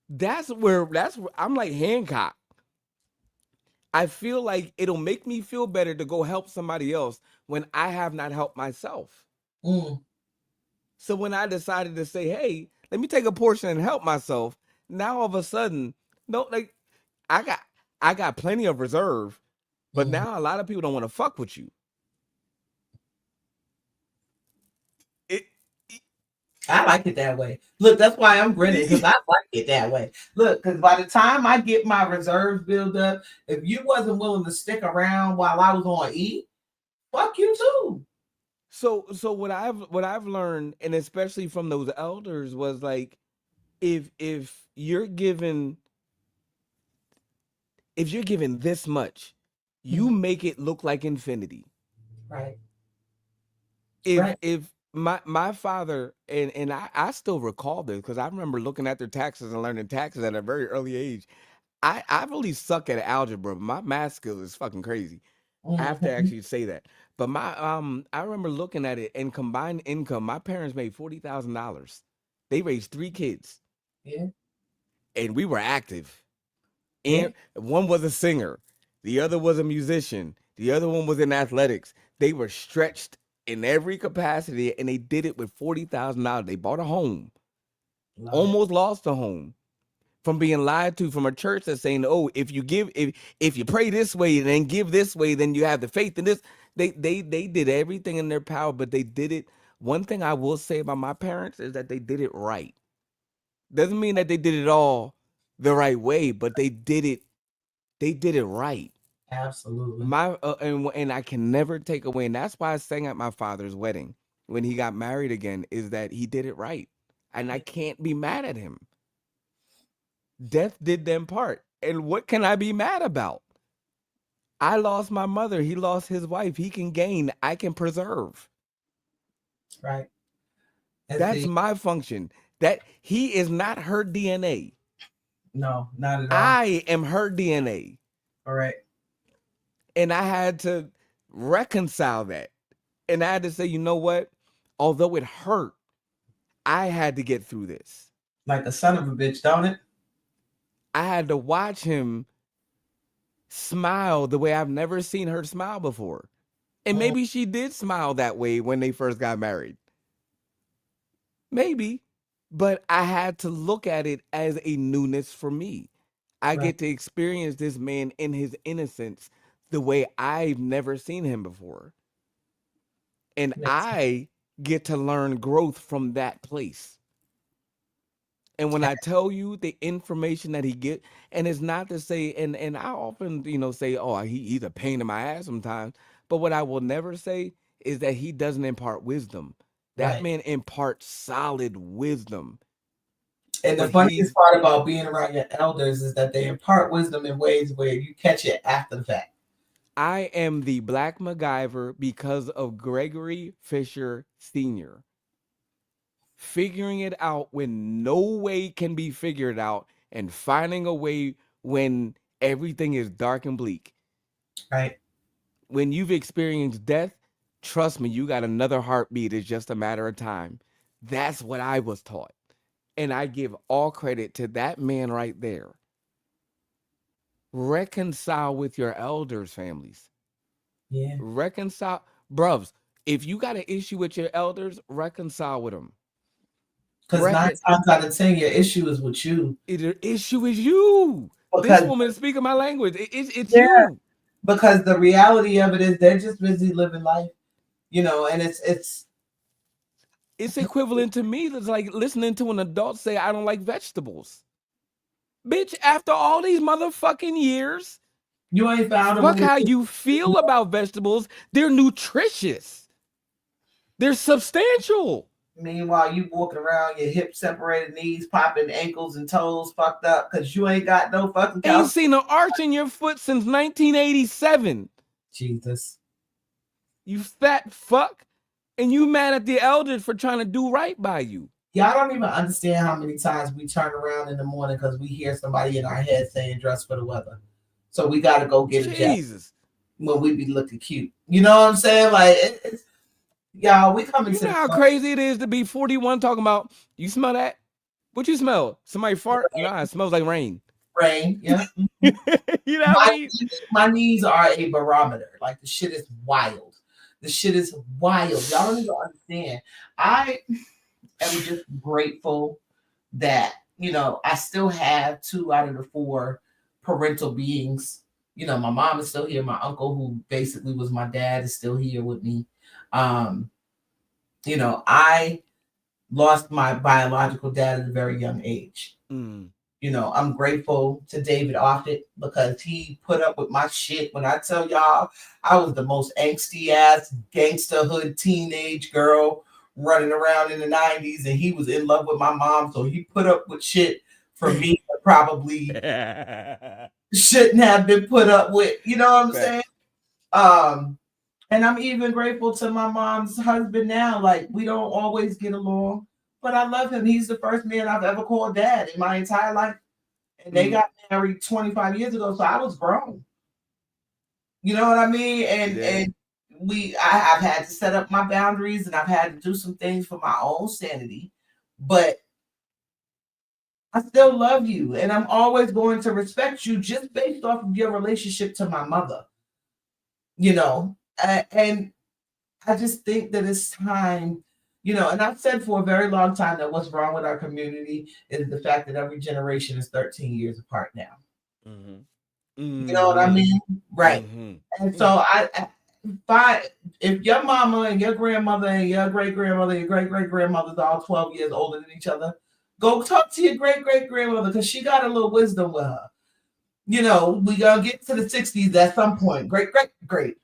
That's where I'm like Hancock. I feel like it'll make me feel better to go help somebody else when I have not helped myself. Mm. So when I decided to say, hey, let me take a portion and help myself, now all of a sudden, no, like I got plenty of reserve, but now a lot of people don't want to fuck with you. I like it that way. Look, that's why I'm grinning, because I like it that way. Look, because by the time I get my reserves built up, if you wasn't willing to stick around while I was on E, fuck you too. So what I've learned, and especially from those elders, was like, if you're given this much, you make it look like infinity. Right. If my father, and I still recall this because I remember looking at their taxes and learning taxes at a very early age. I really suck at algebra. My math skill is fucking crazy. I have to actually say that. But I remember looking at it, and combined income, my parents made $40,000. They raised 3 kids. Yeah. And we were active. And one was a singer, the other was a musician, the other one was in athletics. They were stretched in every capacity, and they did it with $40,000. They bought a home, almost lost a home from being lied to from a church that's saying, oh, if you pray this way and then give this way, then you have the faith in this. They did everything in their power, but they did it. One thing I will say about my parents is that they did it right. Doesn't mean that they did it all the right way, but they did it right. Absolutely. And I can never take away, and that's why I sang at my father's wedding when he got married again, is that he did it right. And I can't be mad at him. Death did them part. And what can I be mad about? I lost my mother. He lost his wife. He can gain. I can preserve. Right. That's my function. That he is not her DNA. No, not at all. I am her DNA. All right. And I had to reconcile that. And I had to say, you know what? Although it hurt, I had to get through this. Like a son of a bitch, don't it? I had to watch him smile the way I've never seen her smile before. And maybe she did smile that way when they first got married. Maybe. But I had to look at it as a newness for me. I get to experience this man in his innocence the way I've never seen him before. And I get to learn growth from that place. And when I tell you the information that he get, and it's not to say, and I often, say, oh, he's a pain in my ass sometimes. But what I will never say is that he doesn't impart wisdom. That man imparts solid wisdom. And the funniest part about being around your elders is that they impart wisdom in ways where you catch it after the fact. I am the Black MacGyver because of Gregory Fisher Sr. Figuring it out when no way can be figured out, and finding a way when everything is dark and bleak. Right. When you've experienced death, trust me, you got another heartbeat. It's just a matter of time. That's what I was taught. And I give all credit to that man right there. Reconcile with your elders, families. Yeah. Reconcile. Bruvs, if you got an issue with your elders, reconcile with them. Because 9 times out of 10, your issue is with you. The issue is you. This Because woman is speaking my language. It's yeah, you. because the reality of it is they're just busy living life, and It's equivalent to me that's like listening to an adult say I don't like vegetables. Bitch, after all these motherfucking years, you ain't found a fuck movie. how you feel about vegetables. They're nutritious. They're substantial. Meanwhile, you walking around your hip separated, knees popping, ankles and toes fucked up because you ain't got no fucking Ain't calcium. seen an arch in your foot since 1987. Jesus. You fat fuck. And you mad at the elders for trying to do right by you. Y'all don't even understand how many times we turn around in the morning because we hear somebody in our head saying dress for the weather. So we got to go get a jacket Jesus. when we be looking cute. You know what I'm saying? Like, y'all, we coming You to know the how crazy it is to be 41 talking about, you smell that? What you smell? Somebody fart? Nah, it smells like rain. rain. Yeah. You know what I mean? My knees are a barometer. Like, the shit is wild. The shit is wild. Y'all don't even understand. I am just grateful that, I still have 2 out of the 4 parental beings. My mom is still here. My uncle, who basically was my dad, is still here with me. I lost my biological dad at a very young age. I'm grateful to David Offit because he put up with my shit. When I tell y'all, I was the most angsty ass gangsterhood teenage girl running around in the 90s, and he was in love with my mom, so he put up with shit for me that probably shouldn't have been put up with. You know what I'm saying? And I'm even grateful to my mom's husband now. Like, we don't always get along, but I love him. He's the first man I've ever called dad in my entire life. And they got married 25 years ago, so I was grown. You know what I mean? And I've had to set up my boundaries, and I've had to do some things for my own sanity. But I still love you, and I'm always going to respect you just based off of your relationship to my mother. And I just think that it's time, and I've said for a very long time that what's wrong with our community is the fact that every generation is 13 years apart now. You know what I mean? Right. And so if your mama and your grandmother and your great-grandmother and your great-great-grandmother's all 12 years older than each other, go talk to your great-great-grandmother because she got a little wisdom with her. We gonna get to the 60s at some point. Great.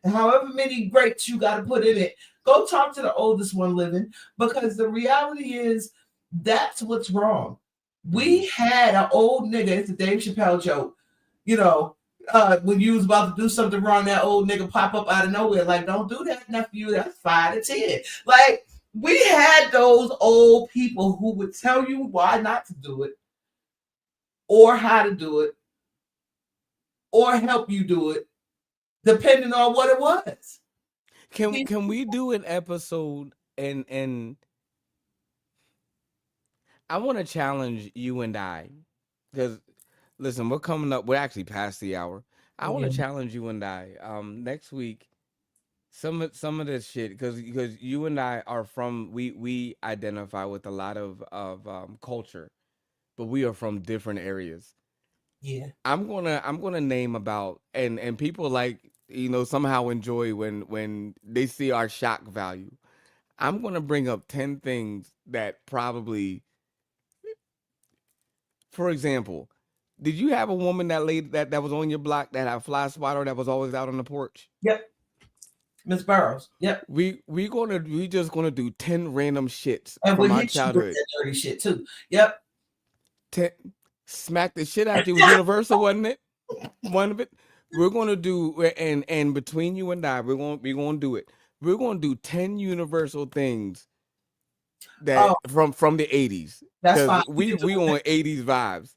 However many greats you got to put in it, go talk to the oldest one living, because the reality is that's what's wrong. We had an old nigga. It's a Dave Chappelle joke. When you was about to do something wrong, that old nigga pop up out of nowhere. Like, don't do that, nephew. That's 5 to 10. Like, we had those old people who would tell you why not to do it, or how to do it, or help you do it, depending on what it was. Can we do an episode and I want to challenge you and I, because listen, we're actually past the hour. I want to challenge you and I next week. Some of this shit, because you and I are from, we identify with a lot of culture, but we are from different areas. Yeah. I'm gonna name about, and people somehow enjoy when they see our shock value. I'm gonna bring up 10 things that probably, for example, did you have a woman that was on your block that had a fly swatter that was always out on the porch? Yep. Miss Burroughs. Yep. We just gonna do 10 random shits and from we our hit childhood. You with that dirty shit too. Yep. 10, smack the shit out you. It was universal, wasn't it? One of it. We're gonna do, and between you and I, we're gonna do it. We're gonna do 10 universal things that from the 80s. That's fine. We on 80s vibes.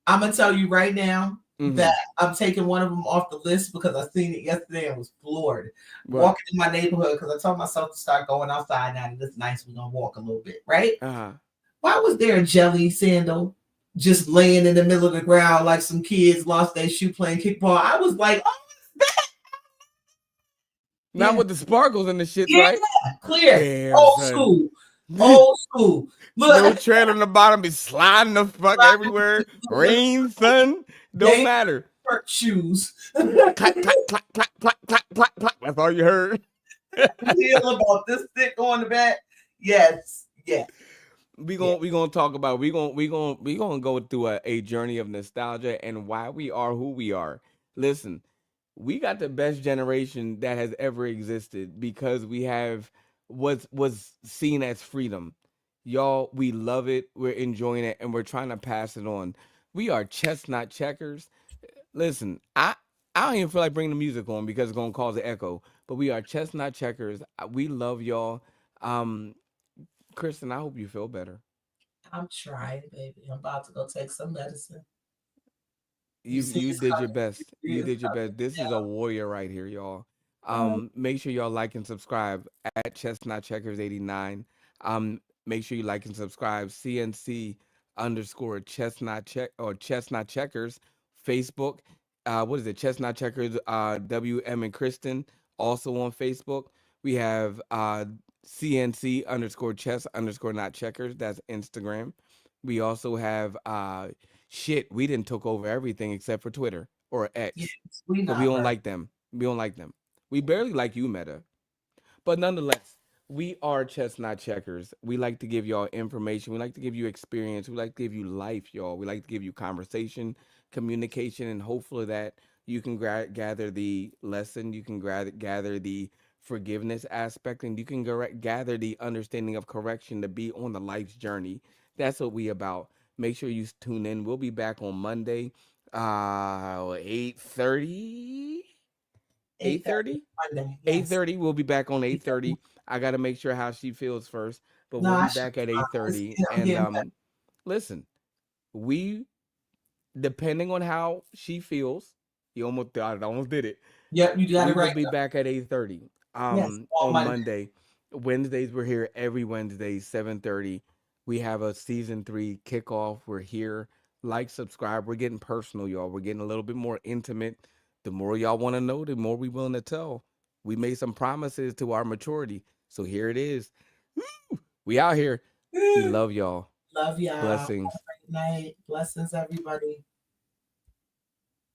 I'm gonna tell you right now that I'm taking one of them off the list because I seen it yesterday and was floored. What? Walking in my neighborhood, because I told myself to start going outside now that it's nice. We're gonna walk a little bit, right? Why was there a jelly sandal just laying in the middle of the ground like some kids lost their shoe playing kickball? I was like, oh, what's that? Not with the sparkles and the shit, right? Clear. Damn, Old school. Snow Look, trail on the bottom be sliding the fuck everywhere. Rain, sun, don't Game matter. Kirk shoes. Clack, clack, clack, clack, clack, clack, clack, clack. That's all you heard. Feel about this thick on the back. Yes, yes. We gonna talk about we gonna go through a journey of nostalgia and why we are who we are. Listen, we got the best generation that has ever existed because we have what was seen as freedom. Y'all, we love it, we're enjoying it, and we're trying to pass it on. We are chestnut checkers. Listen, I don't even feel like bringing the music on because it's gonna cause an echo. But we are chestnut checkers. We love y'all. Um, Kristen, I hope you feel better. I'm trying, baby. I'm about to go take some medicine. You see you it's did coming. your best. You It's did your coming best. This is a warrior right here, y'all. Make sure y'all like and subscribe at Chestnut Checkers 89. Make sure you like and subscribe CNC underscore Chestnut Check or Chestnut Checkers Facebook. What is it? Chestnut Checkers WM and Kristen also on Facebook. We have CNC underscore chess underscore not checkers. That's Instagram. We also have shit, we didn't took over everything except for Twitter or Yes, X. we Because we not don't right. like them. We don't like them. We barely like you, Meta. But nonetheless, we are chestnut checkers. We like to give y'all information. We like to give you experience. We like to give you life, y'all. We like to give you conversation, communication, and hopefully that you can gather the lesson. You can gather the forgiveness aspect, and you can gather the understanding of correction to be on the life's journey. That's what we about. Make sure you tune in. We'll be back on Monday, 8:30. 8:30? Monday. Yes. 8:30. We'll be back on 8:30. I got to make sure how she feels first, but we'll Nah, be back at 8:30. I'm And getting better. listen, we depending on how she feels, you almost I almost did it. Yep, you got We it will right. be back at 8:30. Yes, On Monday. Monday. Wednesdays we're here every Wednesday 7:30. We have a season 3 kickoff. We're here. Like, subscribe. We're getting personal, y'all. We're getting a little bit more intimate. The more y'all want to know, the more we willing to tell. We made some promises to our maturity. So here it is. Woo! We out here. We love y'all. Love y'all. Blessings. Great night. Blessings, everybody.